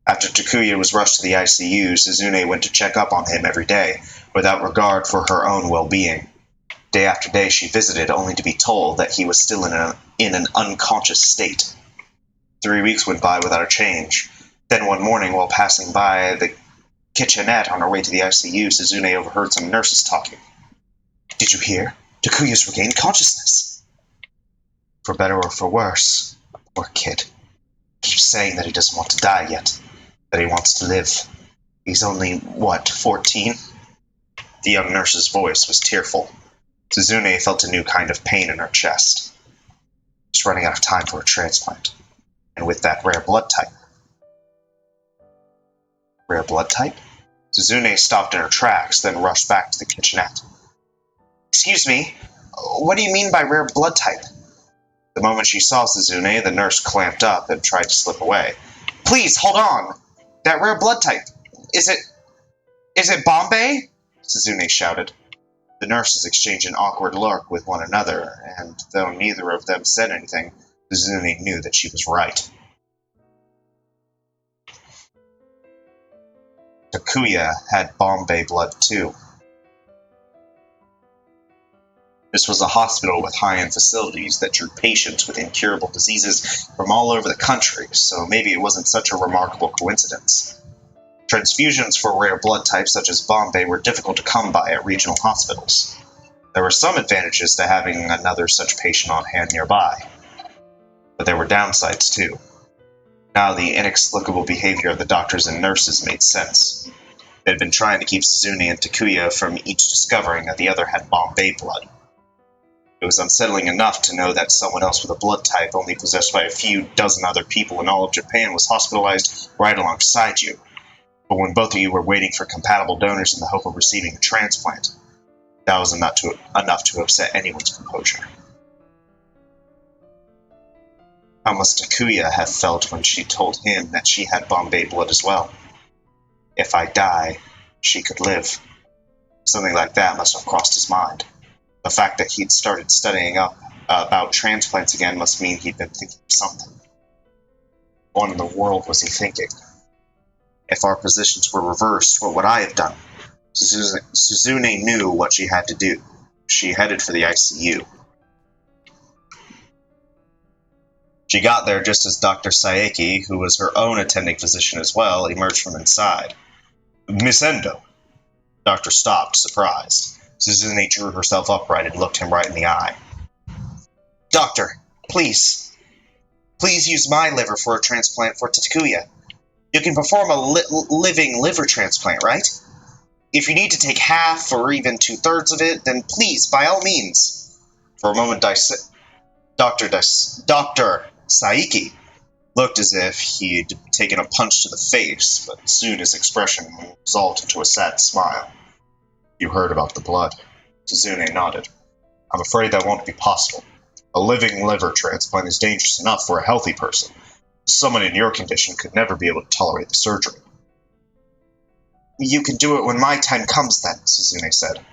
After Takuya was rushed to the ICU, Suzune went to check up on him every day, without regard for her own well-being. Day after day she visited, only to be told that he was still in an unconscious state. 3 weeks went by without a change. Then one morning, while passing by the kitchenette on her way to the ICU, Suzune overheard some nurses talking. Did you hear? Takuya's regained consciousness. For better or for worse, poor kid. Keeps saying that he doesn't want to die yet, that he wants to live. He's only, 14? The young nurse's voice was tearful. Suzune felt a new kind of pain in her chest. She's running out of time for a transplant. And with that rare blood type. Rare blood type? Suzune stopped in her tracks, then rushed back to the kitchenette. Excuse me, what do you mean by rare blood type? The moment she saw Suzune, the nurse clamped up and tried to slip away. Please, hold on! That rare blood type, is it Bombay? Suzune shouted. The nurses exchanged an awkward look with one another, and though neither of them said anything, Suzune knew that she was right. Takuya had Bombay blood too. This was a hospital with high-end facilities that drew patients with incurable diseases from all over the country, so maybe it wasn't such a remarkable coincidence. Transfusions for rare blood types such as Bombay were difficult to come by at regional hospitals. There were some advantages to having another such patient on hand nearby, but there were downsides too. Now the inexplicable behavior of the doctors and nurses made sense. They had been trying to keep Suzune and Takuya from each discovering that the other had Bombay blood. It was unsettling enough to know that someone else with a blood type only possessed by a few dozen other people in all of Japan was hospitalized right alongside you. But when both of you were waiting for compatible donors in the hope of receiving a transplant, that was enough to upset anyone's composure. How must Takuya have felt when she told him that she had Bombay blood as well? If I die, she could live. Something like that must have crossed his mind. The fact that he'd started studying up about transplants again must mean he'd been thinking of something. What in the world was he thinking? If our positions were reversed, what would I have done? Suzune knew what she had to do. She headed for the ICU. She got there just as Dr. Saeki, who was her own attending physician as well, emerged from inside. Miss Endo. Doctor stopped, surprised. Suzune drew herself upright and looked him right in the eye. Doctor, please. Please use my liver for a transplant for Takuya. You can perform a living liver transplant, right? If you need to take half or even 2/3 of it, then please, by all means. For a moment, Dr. Saeki looked as if he'd taken a punch to the face, but soon his expression resolved into a sad smile. You heard about the blood. Suzune nodded. I'm afraid that won't be possible. A living liver transplant is dangerous enough for a healthy person. Someone in your condition could never be able to tolerate the surgery. You can do it when my time comes then, Suzune said.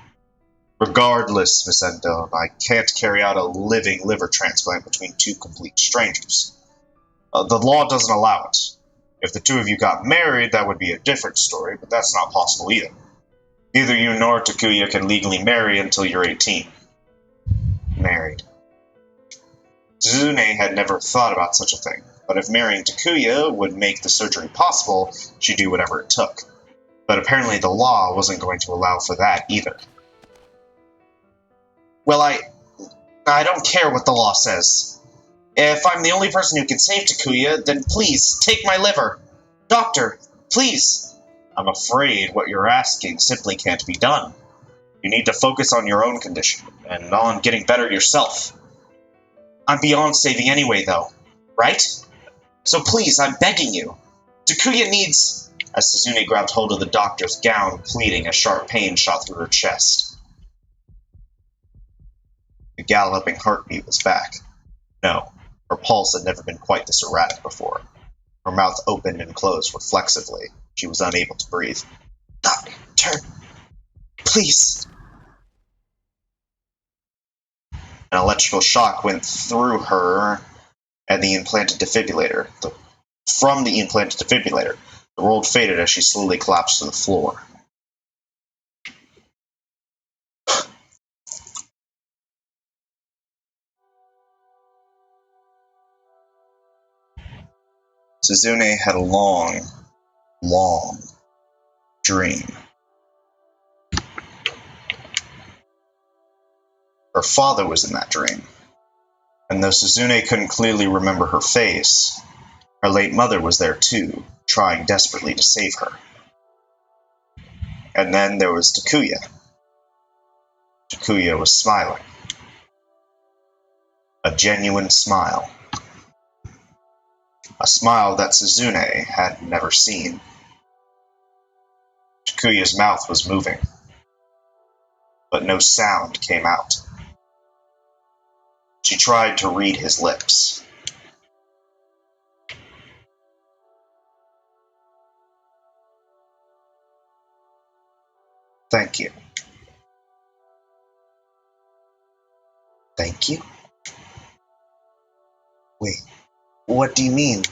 Regardless, Miss Endo, I can't carry out a living liver transplant between two complete strangers. The law doesn't allow it. If the two of you got married, that would be a different story, but that's not possible either. Neither you nor Takuya can legally marry until you're 18. Married. Suzune had never thought about such a thing, but if marrying Takuya would make the surgery possible, she'd do whatever it took. But apparently the law wasn't going to allow for that either. Well, I don't care what the law says. If I'm the only person who can save Takuya, then please, take my liver. Doctor, please. I'm afraid what you're asking simply can't be done. You need to focus on your own condition, and on getting better yourself. I'm beyond saving anyway, though. Right? So please, I'm begging you. Takuya needs... As Suzune grabbed hold of the doctor's gown, pleading, a sharp pain shot through her chest. The galloping heartbeat was back. No, her pulse had never been quite this erratic before. Her mouth opened and closed reflexively. She was unable to breathe. Doctor, please. An electrical shock went through her and the implanted defibrillator. From the implanted defibrillator, the world faded as she slowly collapsed to the floor. Suzune had a long, long dream. Her father was in that dream, and though Suzune couldn't clearly remember her face, her late mother was there too, trying desperately to save her. And then there was Takuya. Takuya was smiling. A genuine smile. A smile that Suzune had never seen. Takuya's mouth was moving, but no sound came out. She tried to read his lips. Thank you. Thank you? Wait, what do you mean?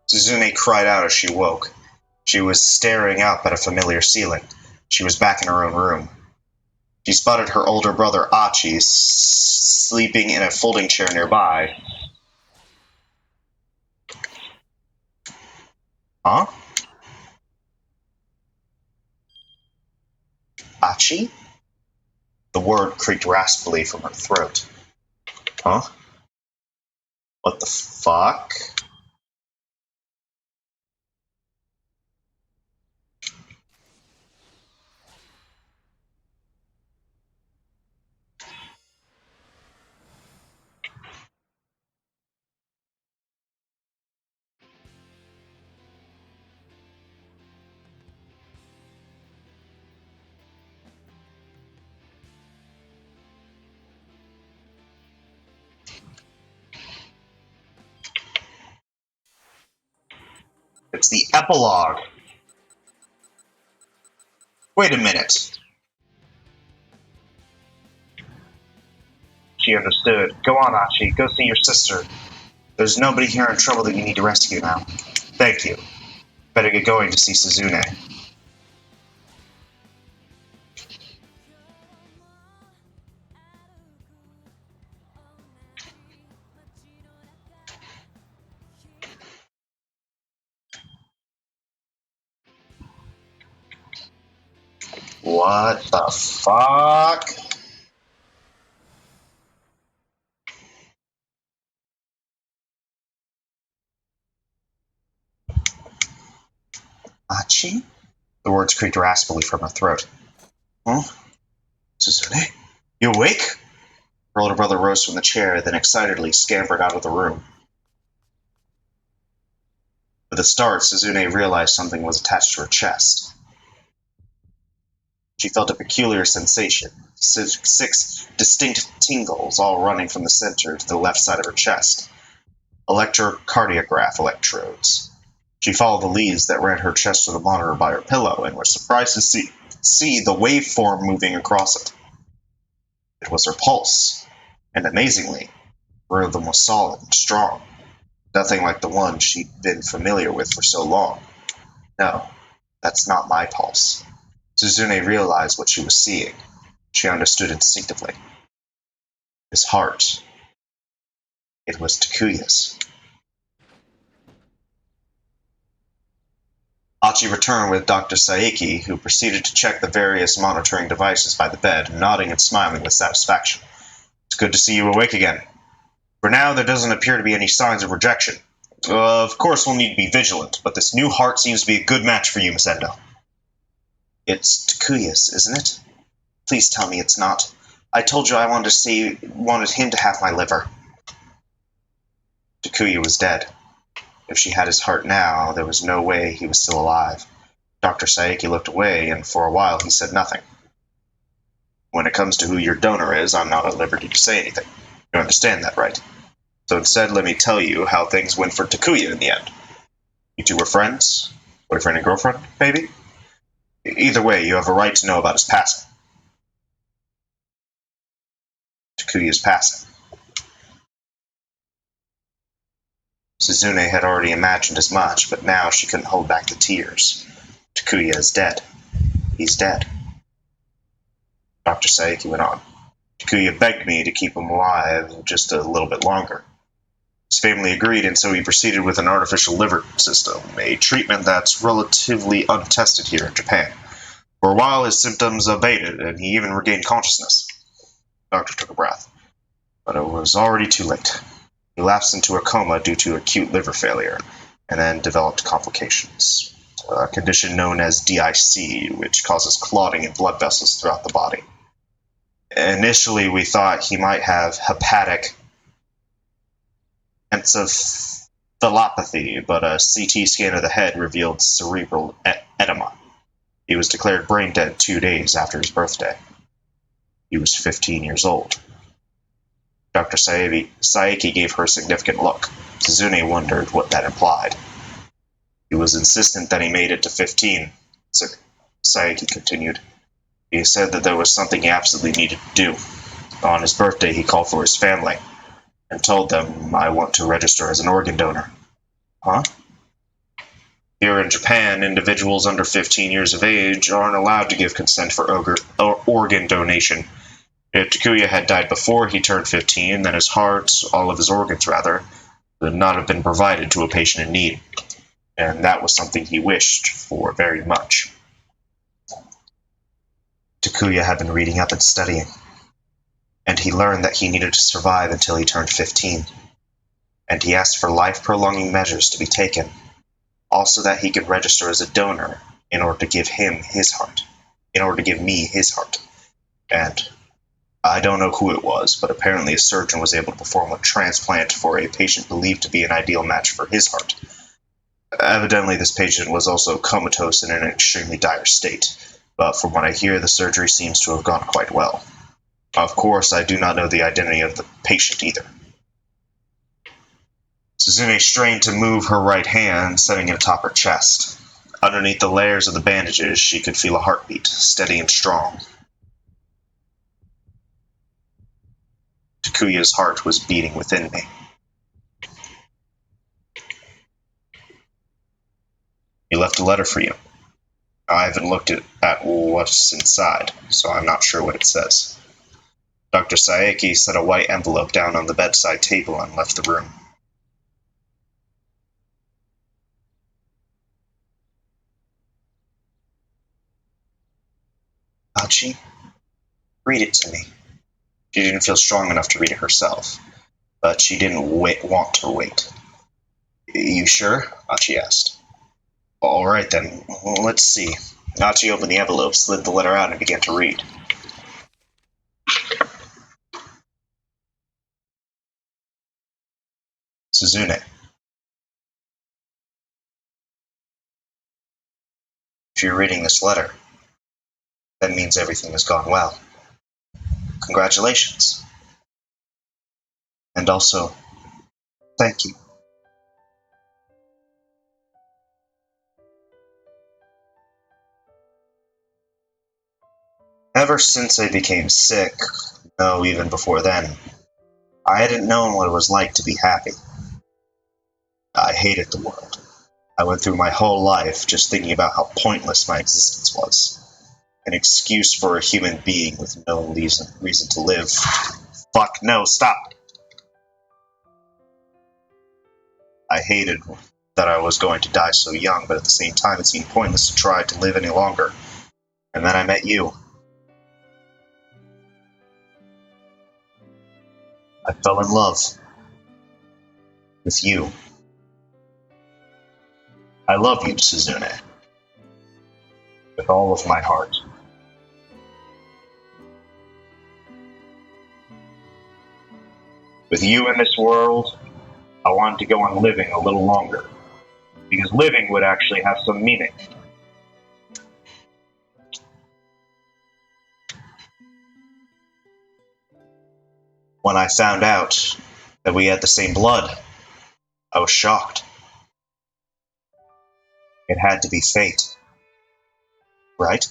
Suzune cried out as she woke. She was staring up at a familiar ceiling. She was back in her own room. She spotted her older brother Achi sleeping in a folding chair nearby. Huh? Achi? The word creaked raspily from her throat. Huh? What the fuck? It's the epilogue. Wait a minute. She understood. Go on, Achi. Go see your sister. There's nobody here in trouble that you need to rescue now. Thank you. Better get going to see Suzune. What the fuck? Achi? The words creaked raspily from her throat. Huh? Suzune? You awake? Her older brother rose from the chair, then excitedly scampered out of the room. With a start, Suzune realized something was attached to her chest. She felt a peculiar sensation, six distinct tingles all running from the center to the left side of her chest. Electrocardiograph electrodes. She followed the leads that ran her chest to the monitor by her pillow and was surprised to see the waveform moving across it. It was her pulse, and amazingly, her rhythm was solid and strong, nothing like the one she'd been familiar with for so long. No, that's not my pulse. Suzune realized what she was seeing. She understood instinctively. His heart. It was Takuya's. Achi returned with Dr. Saeki, who proceeded to check the various monitoring devices by the bed, nodding and smiling with satisfaction. It's good to see you awake again. For now, there doesn't appear to be any signs of rejection. Of course, we'll need to be vigilant, but this new heart seems to be a good match for you, Miss Endo. It's Takuya's, isn't it? Please tell me it's not. I told you I wanted him to have my liver. Takuya was dead. If she had his heart now, there was no way he was still alive. Dr. Saeki looked away, and for a while he said nothing. When it comes to who your donor is, I'm not at liberty to say anything. You understand that, right? So instead, let me tell you how things went for Takuya in the end. You two were friends? Boyfriend and girlfriend, maybe? Either way, you have a right to know about his passing. Takuya's passing. Suzune had already imagined as much, but now she couldn't hold back the tears. Takuya is dead. He's dead. Dr. Saeki went on. Takuya begged me to keep him alive just a little bit longer. His family agreed, and so he proceeded with an artificial liver system, a treatment that's relatively untested here in Japan. For a while, his symptoms abated, and he even regained consciousness. The doctor took a breath. But it was already too late. He lapsed into a coma due to acute liver failure, and then developed complications. A condition known as DIC, which causes clotting in blood vessels throughout the body. Initially, we thought he might have hepatic encephalopathy, but a CT scan of the head revealed cerebral edema. He was declared brain dead 2 days after his birthday. He was 15 years old. Dr. Saeki gave her a significant look. Suzune wondered what that implied. He was insistent that he made it to 15, Saeki continued. He said that there was something he absolutely needed to do. On his birthday, he called for his family and told them, I want to register as an organ donor. Huh? Here in Japan, individuals under 15 years of age aren't allowed to give consent for organ donation. If Takuya had died before he turned 15, then his heart, all of his organs rather, would not have been provided to a patient in need. And that was something he wished for very much. Takuya had been reading up and studying, and he learned that he needed to survive until he turned 15. And he asked for life-prolonging measures to be taken, also that he could register as a donor in order to give him his heart, in order to give me his heart. And I don't know who it was, but apparently a surgeon was able to perform a transplant for a patient believed to be an ideal match for his heart. Evidently, this patient was also comatose and in an extremely dire state, but from what I hear, the surgery seems to have gone quite well. Of course, I do not know the identity of the patient either. Suzune strained to move her right hand, setting it atop her chest. Underneath the layers of the bandages, she could feel a heartbeat, steady and strong. Takuya's heart was beating within me. He left a letter for you. I haven't looked at what's inside, so I'm not sure what it says. Dr. Saeki set a white envelope down on the bedside table and left the room. Achi, read it to me. She didn't feel strong enough to read it herself, but she didn't want to wait. You sure? Achi asked. All right then, let's see. Achi opened the envelope, slid the letter out, and began to read. Suzune. If you're reading this letter, That means everything has gone well. Congratulations. And also, thank you. Ever since I became sick, no, even before then, I hadn't known what it was like to be happy. I hated the world. I went through my whole life just thinking about how pointless my existence was. An excuse for a human being with no reason to live. Fuck, no, stop! I hated that I was going to die so young, but at the same time it seemed pointless to try to live any longer. And then I met you. I fell in love with you. I love you, Suzune, with all of my heart. With you in this world, I wanted to go on living a little longer, because living would actually have some meaning. When I found out that we had the same blood, I was shocked. It had to be fate, right?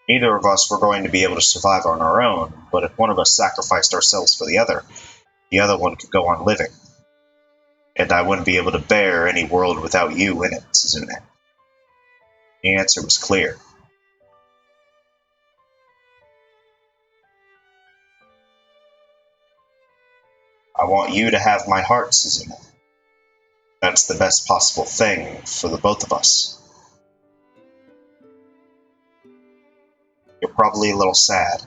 Neither of us were going to be able to survive on our own, but if one of us sacrificed ourselves for the other one could go on living. And I wouldn't be able to bear any world without you in it, Suzune. The answer was clear. I want you to have my heart, Suzune. That's the best possible thing for the both of us. You're probably a little sad,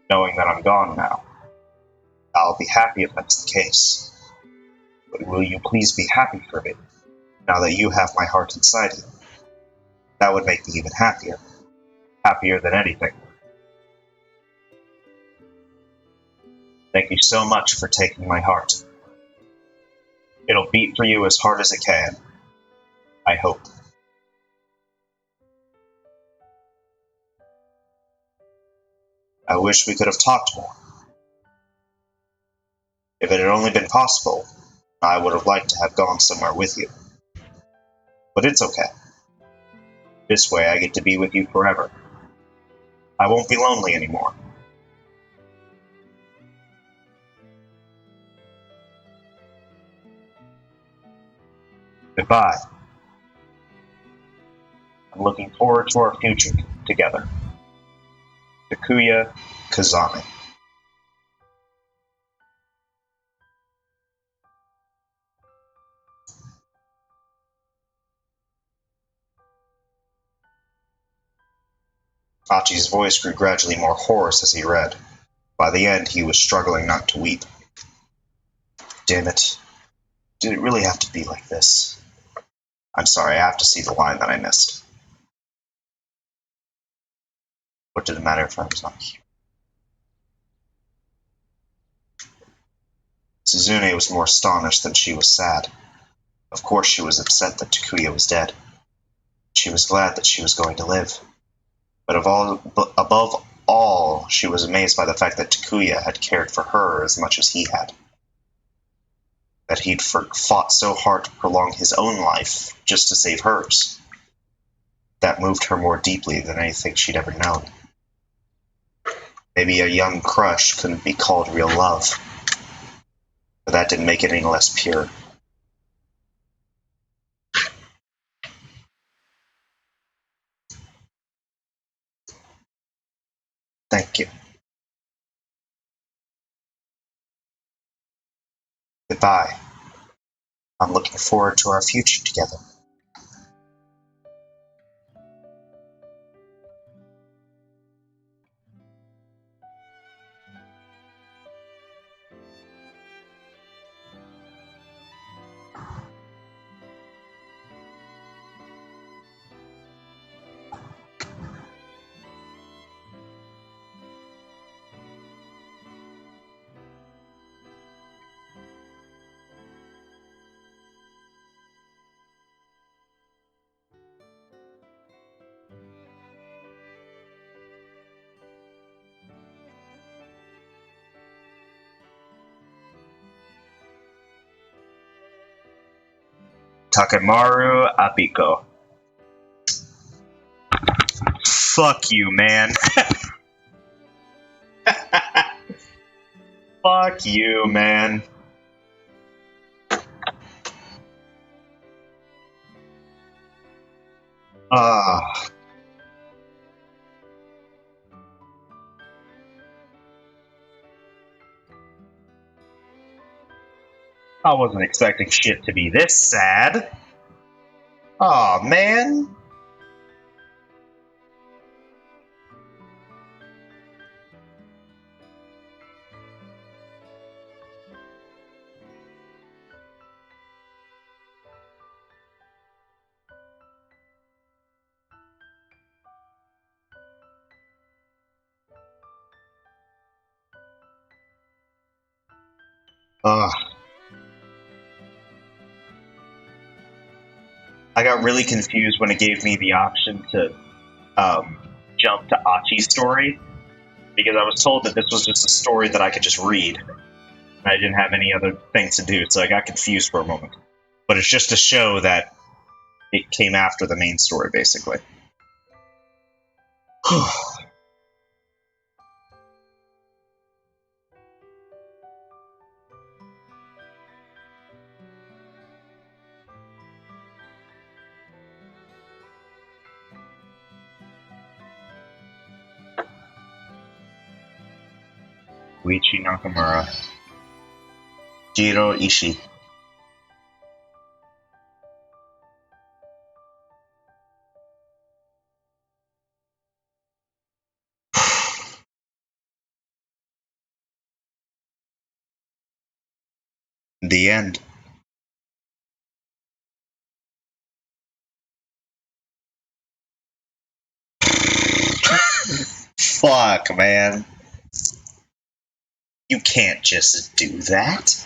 knowing that I'm gone now. I'll be happy if that's the case. But will you please be happy for me, now that you have my heart inside you? That would make me even happier. Happier than anything. Thank you so much for taking my heart. It'll beat for you as hard as it can. I hope. I wish we could have talked more. If it had only been possible, I would have liked to have gone somewhere with you. But it's okay. This way I get to be with you forever. I won't be lonely anymore. Goodbye. I'm looking forward to our future together. Takuya Kazami. Achi's voice grew gradually more hoarse as he read. By the end, he was struggling not to weep. Damn it. Did it really have to be like this? I'm sorry, I have to see the line that I missed. What did it matter if I was not here? Suzune was more astonished than she was sad. Of course she was upset that Takuya was dead. She was glad that she was going to live. But above all, she was amazed by the fact that Takuya had cared for her as much as he had. That he'd fought so hard to prolong his own life just to save hers. That moved her more deeply than anything she'd ever known. Maybe a young crush couldn't be called real love, but that didn't make it any less pure. Thank you. Goodbye. I'm looking forward to our future together. Takemaru Abiko. Fuck you, man. Fuck you, man. I wasn't expecting shit to be this sad. Aw, man. Ugh. I got really confused when it gave me the option to jump to Achi's story, because I was told that this was just a story that I could just read. And I didn't have any other thing to do, so I got confused for a moment. But it's just to show that it came after the main story, basically. Uichi Nakamura. Jiro Ishii. The end. Fuck, man. You can't just do that.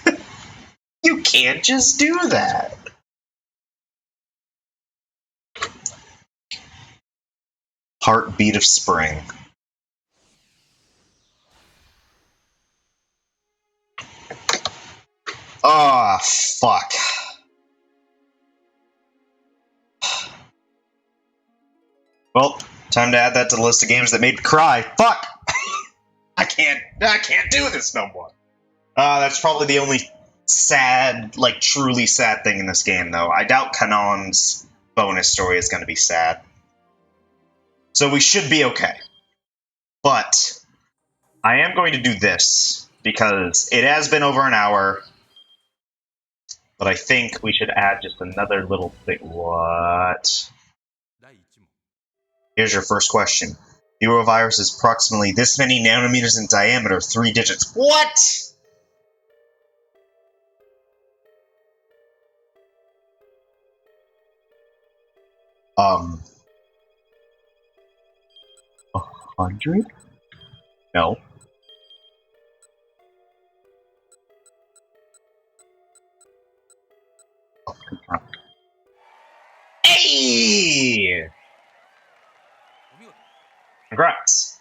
You can't just do that. Heartbeat of Spring. Ah, oh, fuck. Well, time to add that to the list of games that made me cry. Fuck! I can't do this no more. That's probably the only sad, like, truly sad thing in this game, though. I doubt Kanon's bonus story is going to be sad. So we should be okay. But I am going to do this, because it has been over an hour, but I think we should add just another little thing. What? Here's your first question. The Eurovirus is approximately this many nanometers in diameter, 3 digits. What? Um, 100? No. Hey! Congrats.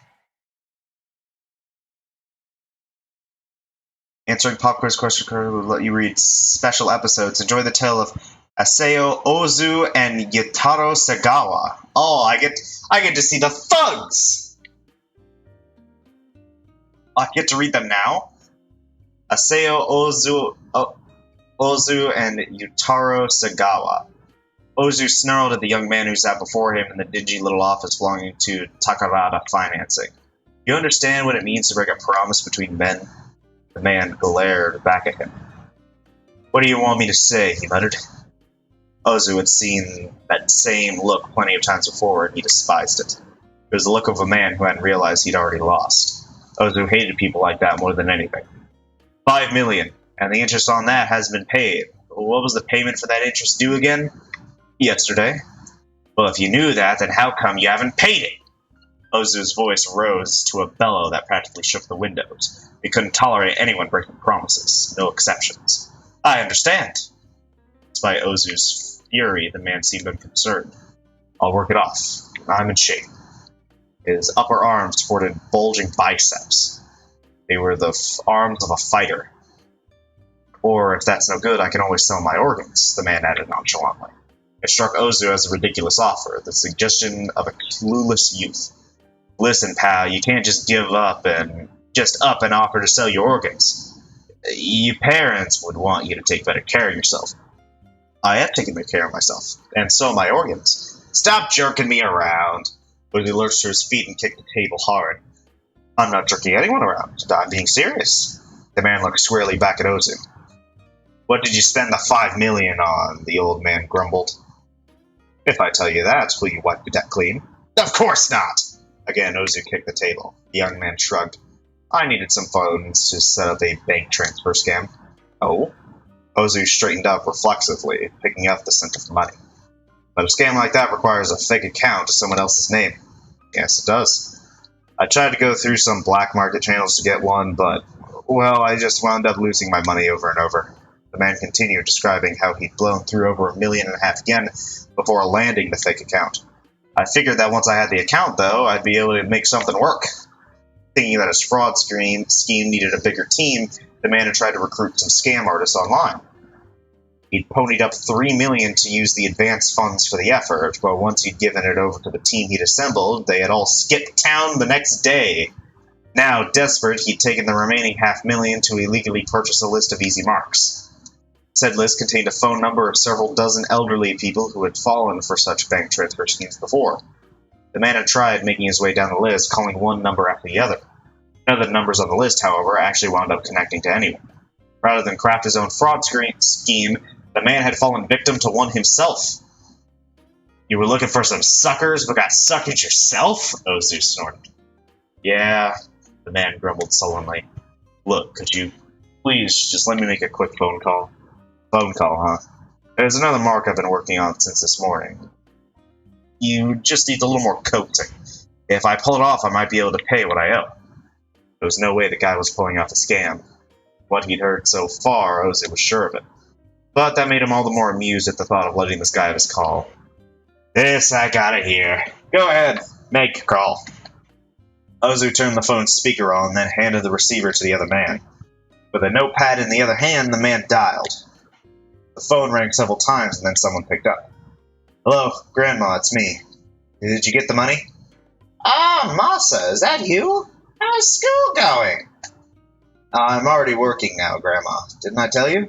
Answering pop quiz question will let you read special episodes. Enjoy the tale of Aseo Ozu and Yutaro Sagawa. Oh, I get to see the thugs. I get to read them now. Aseo Ozu and Yutaro Sagawa. Ozu snarled at the young man who sat before him in the dingy little office belonging to Takarada Financing. You understand what it means to break a promise between men? The man glared back at him. What do you want me to say? He muttered. Ozu had seen that same look plenty of times before, and he despised it. It was the look of a man who hadn't realized he'd already lost. Ozu hated people like that more than anything. 5 million, and the interest on that has been paid. What was the payment for that interest due again? Yesterday. Well, if you knew that, then how come you haven't paid it? Ozu's voice rose to a bellow that practically shook the windows. He couldn't tolerate anyone breaking promises, no exceptions. I understand. Despite Ozu's fury, the man seemed unconcerned. I'll work it off. I'm in shape. His upper arms sported bulging biceps. They were the arms of a fighter. Or, if that's no good, I can always sell my organs, the man added nonchalantly. It struck Ozu as a ridiculous offer, the suggestion of a clueless youth. Listen, pal, you can't just up and offer to sell your organs. Your parents would want you to take better care of yourself. I have taken good care of myself, and so my organs. Stop jerking me around. Ozu lurched to his feet and kicked the table hard. I'm not jerking anyone around. I'm being serious. The man looked squarely back at Ozu. What did you spend the $5 million on? The old man grumbled. If I tell you that, will you wipe the debt clean? Of course not! Again, Ozu kicked the table. The young man shrugged. I needed some funds to set up a bank transfer scam. Oh? Ozu straightened up reflexively, picking up the scent of money. But a scam like that requires a fake account to someone else's name. Yes, it does. I tried to go through some black market channels to get one, but, well, I just wound up losing my money over and over. The man continued, describing how he'd blown through over $1.5 million yen before landing the fake account. I figured that once I had the account, though, I'd be able to make something work. Thinking that his fraud scheme needed a bigger team, the man had tried to recruit some scam artists online. He'd ponied up $3 million to use the advance funds for the effort, but once he'd given it over to the team he'd assembled, they had all skipped town the next day. Now, desperate, he'd taken the remaining $500,000 to illegally purchase a list of easy marks. Said list contained a phone number of several dozen elderly people who had fallen for such bank transfer schemes before. The man had tried making his way down the list, calling one number after the other. None of the numbers on the list, however, actually wound up connecting to anyone. Rather than craft his own fraud scheme, the man had fallen victim to one himself. You were looking for some suckers, but got suckered yourself? Ozu snorted. Yeah, the man grumbled sullenly. Look, could you please just let me make a quick phone call? Phone call, huh? There's another mark I've been working on since this morning. You just need a little more coaxing. If I pull it off, I might be able to pay what I owe. There was no way the guy was pulling off a scam. What he'd heard so far, Ozu was sure of it. But that made him all the more amused at the thought of letting this guy have his call. This, I got it here. Go ahead, make your call. Ozu turned the phone's speaker on, then handed the receiver to the other man. With a notepad in the other hand, the man dialed. The phone rang several times, and then someone picked up. Hello, Grandma, it's me. Did you get the money? Ah, Masa, is that you? How's school going? I'm already working now, Grandma. Didn't I tell you?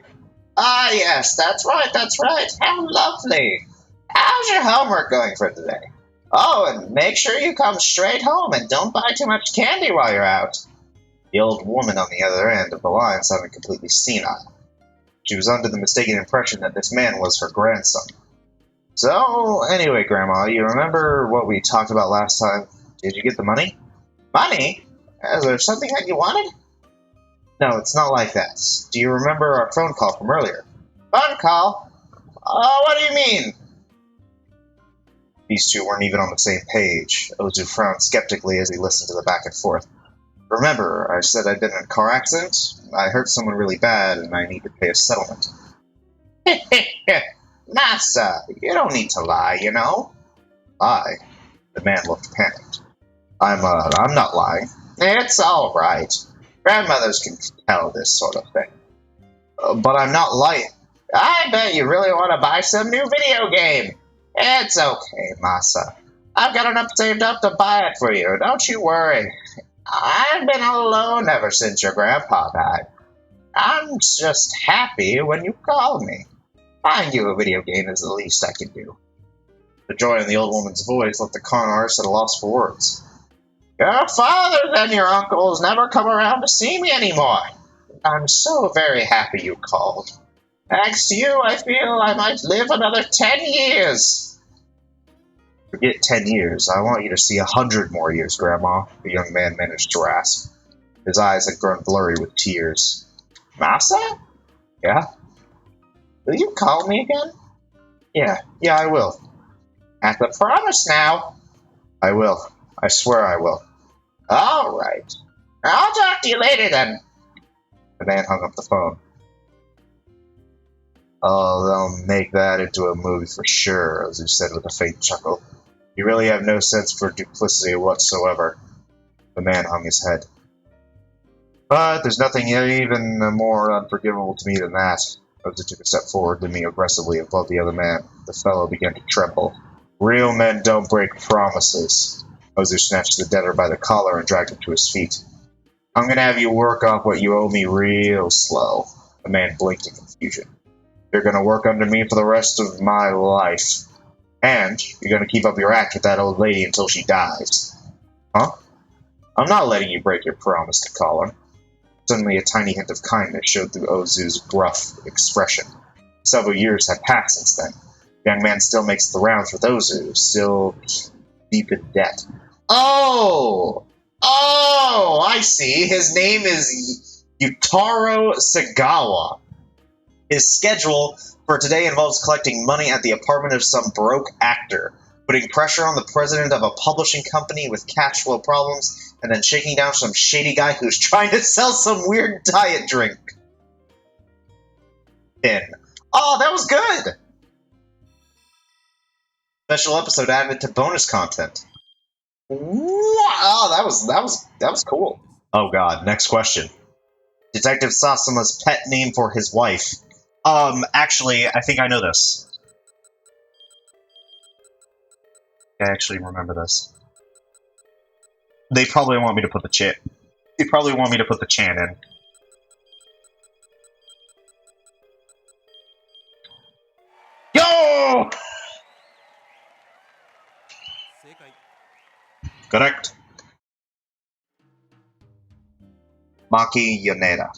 Ah, yes, that's right. How lovely. How's your homework going for today? Oh, and make sure you come straight home and don't buy too much candy while you're out. The old woman on the other end of the line sounded completely senile. She was under the mistaken impression that this man was her grandson. So, anyway, Grandma, you remember what we talked about last time? Did you get the money? Money? Is there something that you wanted? No, it's not like that. Do you remember our phone call from earlier? Phone call? Oh, what do you mean? These two weren't even on the same page. Ozu frowned skeptically as he listened to the back and forth. Remember, I said I'd been in a car accident? I hurt someone really bad, and I need to pay a settlement. Masa, you don't need to lie, you know. Lie? The man looked panicked. I'm not lying. It's all right. Grandmothers can tell this sort of thing. But I'm not lying. I bet you really want to buy some new video game. It's okay, Masa. I've got enough saved up to buy it for you. Don't you worry. I've been alone ever since your grandpa died. I'm just happy when you call me. Buying you a video game is the least I can do. The joy in the old woman's voice left the con artist at a loss for words. Your fathers and your uncles never come around to see me anymore. I'm so very happy you called. Thanks to you, I feel I might live another 10 years. Forget 10 years. I want you to see 100 more years, Grandma, the young man managed to rasp. His eyes had grown blurry with tears. Masa? Yeah? Will you call me again? Yeah, I will. At the promise now. I will. I swear I will. All right. I'll talk to you later then. The man hung up the phone. Oh, they'll make that into a movie for sure, Ozu said with a faint chuckle. You really have no sense for duplicity whatsoever. The man hung his head. But there's nothing even more unforgivable to me than that. Ozu took a step forward, leaning aggressively above the other man. The fellow began to tremble. Real men don't break promises. Ozu snatched the debtor by the collar and dragged him to his feet. I'm gonna have you work off what you owe me real slow. The man blinked in confusion. You're gonna work under me for the rest of my life. And you're gonna keep up your act with that old lady until she dies. Huh? I'm not letting you break your promise to collar. Suddenly a tiny hint of kindness showed through Ozu's gruff expression. Several years had passed since then. The young man still makes the rounds with Ozu, still deep in debt. Oh! Oh, I see. His name is Yutaro Sagawa. His schedule for today involves collecting money at the apartment of some broke actor, putting pressure on the president of a publishing company with cash flow problems, and then shaking down some shady guy who's trying to sell some weird diet drink. Oh, that was good! Special episode added to bonus content. Wow, that was cool. Oh god, next question. Detective Sasama's pet name for his wife. Actually, I think I know this. I actually remember this. They probably want me to put the chan. They probably want me to put the chan in. Yo! Correct. Maki Yoneda.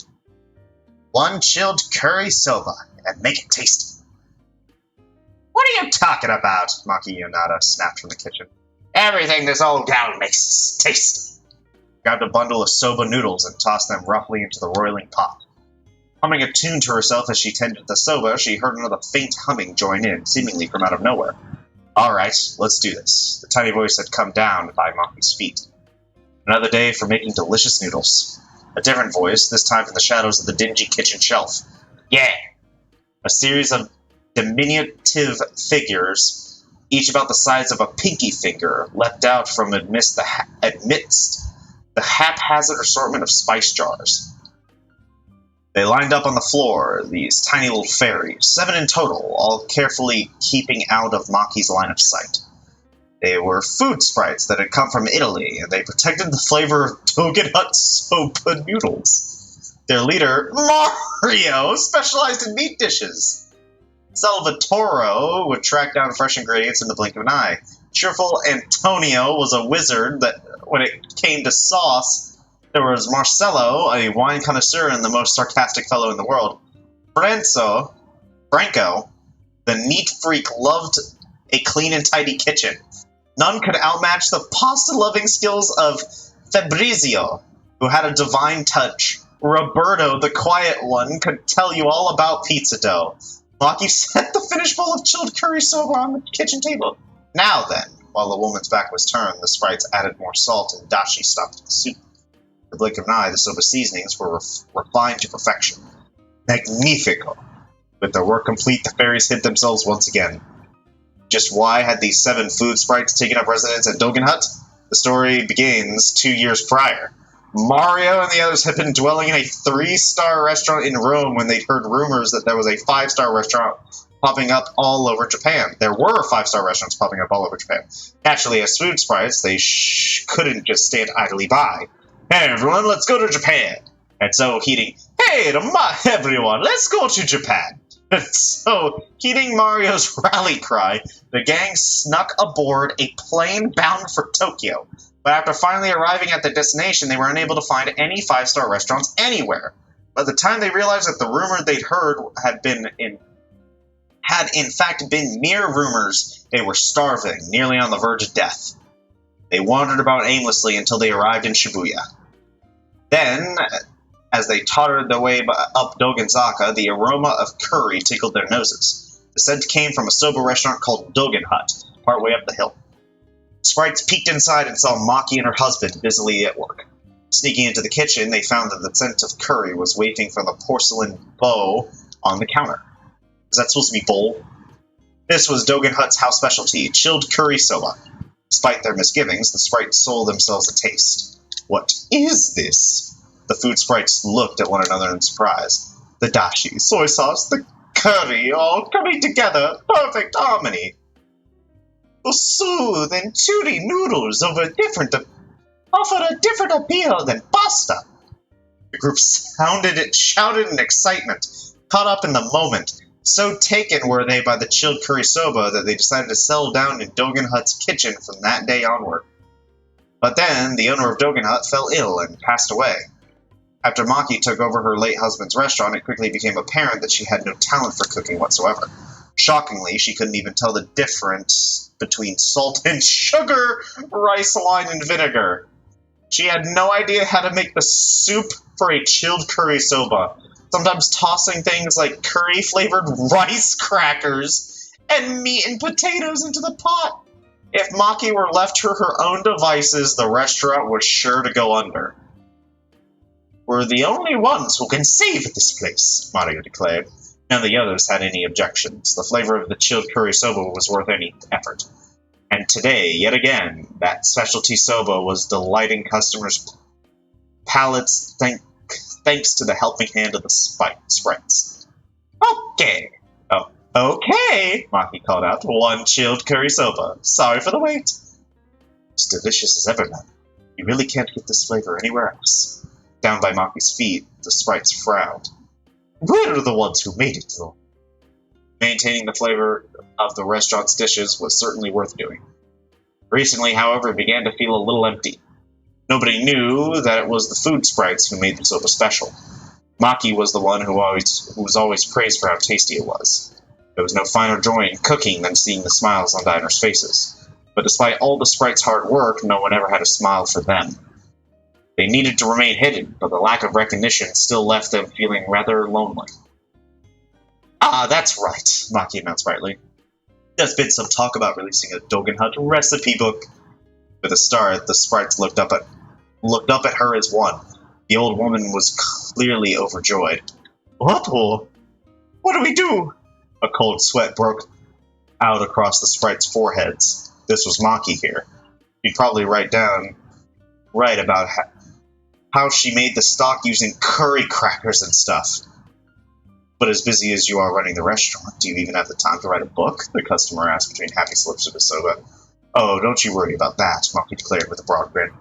One chilled curry soba, and make it tasty. What are you talking about? Maki Yoneda snapped from the kitchen. Everything this old gal makes is tasty. Grabbed a bundle of soba noodles and tossed them roughly into the roiling pot. Humming a tune to herself as she tended the soba, she heard another faint humming join in, seemingly from out of nowhere. Alright, let's do this. The tiny voice had come down by Maki's feet. Another day for making delicious noodles. A different voice, this time from the shadows of the dingy kitchen shelf. Yeah! A series of diminutive figures, each about the size of a pinky finger, leapt out from amidst the haphazard assortment of spice jars. They lined up on the floor, these tiny little fairies, 7 in total, all carefully keeping out of Maki's line of sight. They were food sprites that had come from Italy, and they protected the flavor of Dogen Hut soba noodles. Their leader, Mario, specialized in meat dishes. Salvatore would track down fresh ingredients in the blink of an eye. Cheerful Antonio was a wizard that, when it came to sauce, there was Marcello, a wine connoisseur and the most sarcastic fellow in the world. Franco, the neat freak, loved a clean and tidy kitchen. None could outmatch the pasta-loving skills of Fabrizio, who had a divine touch. Roberto, the quiet one, could tell you all about pizza dough. Maki set the finished bowl of chilled curry soba on the kitchen table. Now then, while the woman's back was turned, the sprites added more salt and dashi stock to the soup. In the blink of an eye, the soba seasonings were refined to perfection. Magnifico! With their work complete, the fairies hid themselves once again. Just why had these 7 food sprites taken up residence at Dogen Hut? The story begins 2 years prior. Mario and the others had been dwelling in a 3-star restaurant in Rome when they'd heard rumors that there was a 5-star restaurant popping up all over Japan. There were 5-star restaurants popping up all over Japan. Naturally, as food sprites, they couldn't just stand idly by. Hey everyone, let's go to Japan! And so, heeding, hey everyone, let's go to Japan! And so, heeding Mario's rally cry, the gang snuck aboard a plane bound for Tokyo. But after finally arriving at their destination, they were unable to find any 5-star restaurants anywhere. By the time they realized that the rumor they'd heard had in fact been mere rumors, they were starving, nearly on the verge of death. They wandered about aimlessly until they arrived in Shibuya. Then, as they tottered their way up Dogenzaka, the aroma of curry tickled their noses. The scent came from a soba restaurant called Dogen Hut, partway up the hill. Sprites peeked inside and saw Maki and her husband busily at work. Sneaking into the kitchen, they found that the scent of curry was wafting from the porcelain bowl on the counter. Is that supposed to be bowl? This was Dogen Hut's house specialty, chilled curry soba. Despite their misgivings, the sprites sold themselves a taste. What is this? The food sprites looked at one another in surprise. The dashi, soy sauce, the curry, all coming together, perfect harmony. The soothe and chewy noodles offered a different appeal than pasta. The group shouted in excitement, caught up in the moment. So taken were they by the chilled curry soba that they decided to settle down in Dogen Hut's kitchen from that day onward. But then, the owner of Dogen Hut fell ill and passed away. After Maki took over her late husband's restaurant, it quickly became apparent that she had no talent for cooking whatsoever. Shockingly, she couldn't even tell the difference between salt and sugar, rice, wine, and vinegar. She had no idea how to make the soup for a chilled curry soba, sometimes tossing things like curry-flavored rice crackers and meat and potatoes into the pot. If Maki were left to her own devices, the restaurant was sure to go under. "We're the only ones who can save this place," Mario declared. None of the others had any objections. The flavor of the chilled curry soba was worth any effort. And today, yet again, that specialty soba was delighting customers' palates thanks to the helping hand of the sprites. "Okay. Oh, okay," Maki called out. "One chilled curry soba. Sorry for the wait." "It's delicious as ever, man. You really can't get this flavor anywhere else." Down by Maki's feet, the sprites frowned. "We're the ones who made it, though." Maintaining the flavor of the restaurant's dishes was certainly worth doing. Recently, however, it began to feel a little empty. Nobody knew that it was the food sprites who made the soba special. Maki was the one who was always praised for how tasty it was. There was no finer joy in cooking than seeing the smiles on diners' faces. But despite all the sprites' hard work, no one ever had a smile for them. They needed to remain hidden, but the lack of recognition still left them feeling rather lonely. "Ah, that's right," Maki announced brightly. "There's been some talk about releasing a Dogen Hut recipe book." With a start, the sprites looked up at her as one. The old woman was clearly overjoyed. What do we do?" A cold sweat broke out across the sprites' foreheads. This was Maki here. She'd probably write about how she made the stock using curry crackers and stuff. "But as busy as you are running the restaurant, do you even have the time to write a book?" the customer asked between happy slips of his soba. "Oh, don't you worry about that," Maki declared with a broad grin.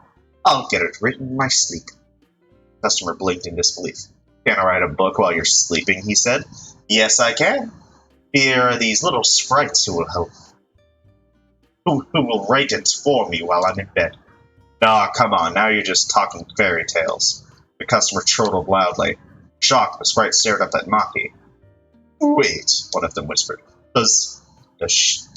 "I'll get it written in my sleep." The customer blinked in disbelief. "Can I write a book while you're sleeping?" he said. "Yes, I can. Here are these little sprites who will help. Who will write it for me while I'm in bed." "Ah, come on, now you're just talking fairy tales." The customer chortled loudly. Shocked, the sprite stared up at Maki. "Wait," one of them whispered. Does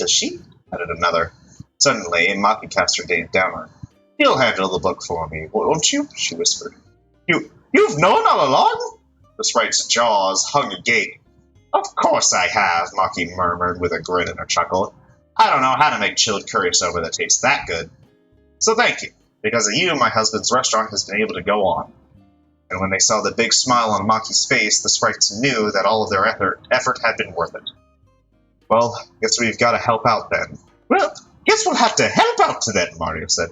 she? Added another. Suddenly, Maki cast her gaze downward. "You'll handle the book for me, won't you?" she whispered. You've known all along?" The sprite's jaws hung agape. "Of course I have," Maki murmured with a grin and a chuckle. "I don't know how to make chilled curry soba that tastes that good. So thank you. Because of you, my husband's restaurant has been able to go on." And when they saw the big smile on Maki's face, the sprites knew that all of their effort had been worth it. "Well, guess we've got to help out then." "Well, guess we'll have to help out then," Mario said.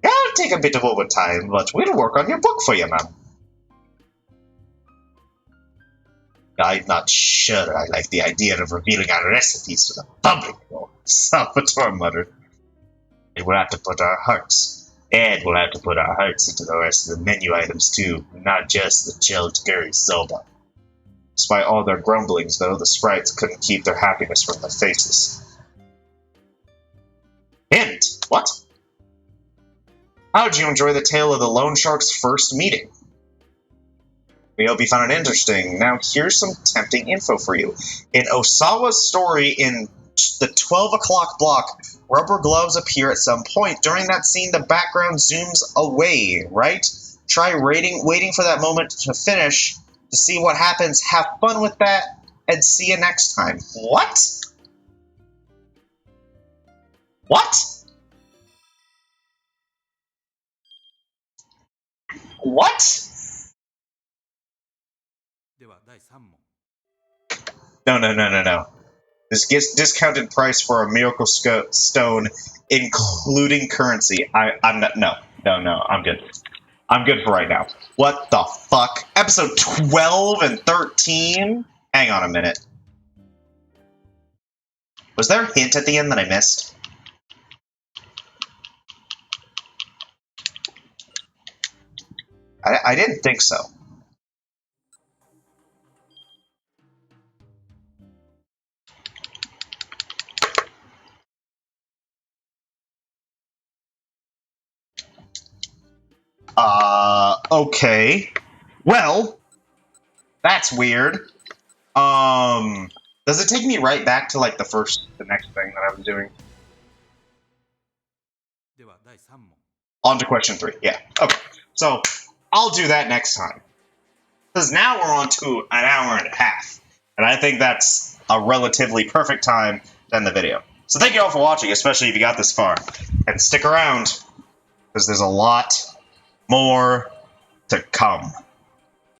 "I'll take a bit of overtime, but we'll work on your book for you, ma'am." "I'm not sure I like the idea of revealing our recipes to the public, though," Salvatore muttered. We'll have to put our hearts into the rest of the menu items, too, not just the chilled curry soba." Despite all their grumblings, though, the sprites couldn't keep their happiness from their faces. "Hint! What? How'd you enjoy the tale of the loan shark's first meeting?" "We hope you found it interesting. Now here's some tempting info for you. In Osawa's story in the 12 o'clock block, rubber gloves appear at some point. During that scene, the background zooms away, right? Try waiting for that moment to finish to see what happens. Have fun with that, and see you next time." What? What? What? No. This gets discounted price for a miracle stone, including currency. I'm not. No. I'm good. I'm good for right now. What the fuck? Episode 12 and 13? Hang on a minute. Was there a hint at the end that I missed? I didn't think so. Okay. Well, that's weird. Does it take me right back to, like, the next thing that I was doing? On to question 3, yeah. Okay, so I'll do that next time. Because now we're on to an hour and a half. And I think that's a relatively perfect time to end the video. So thank you all for watching, especially if you got this far. And stick around, because there's a lot more to come.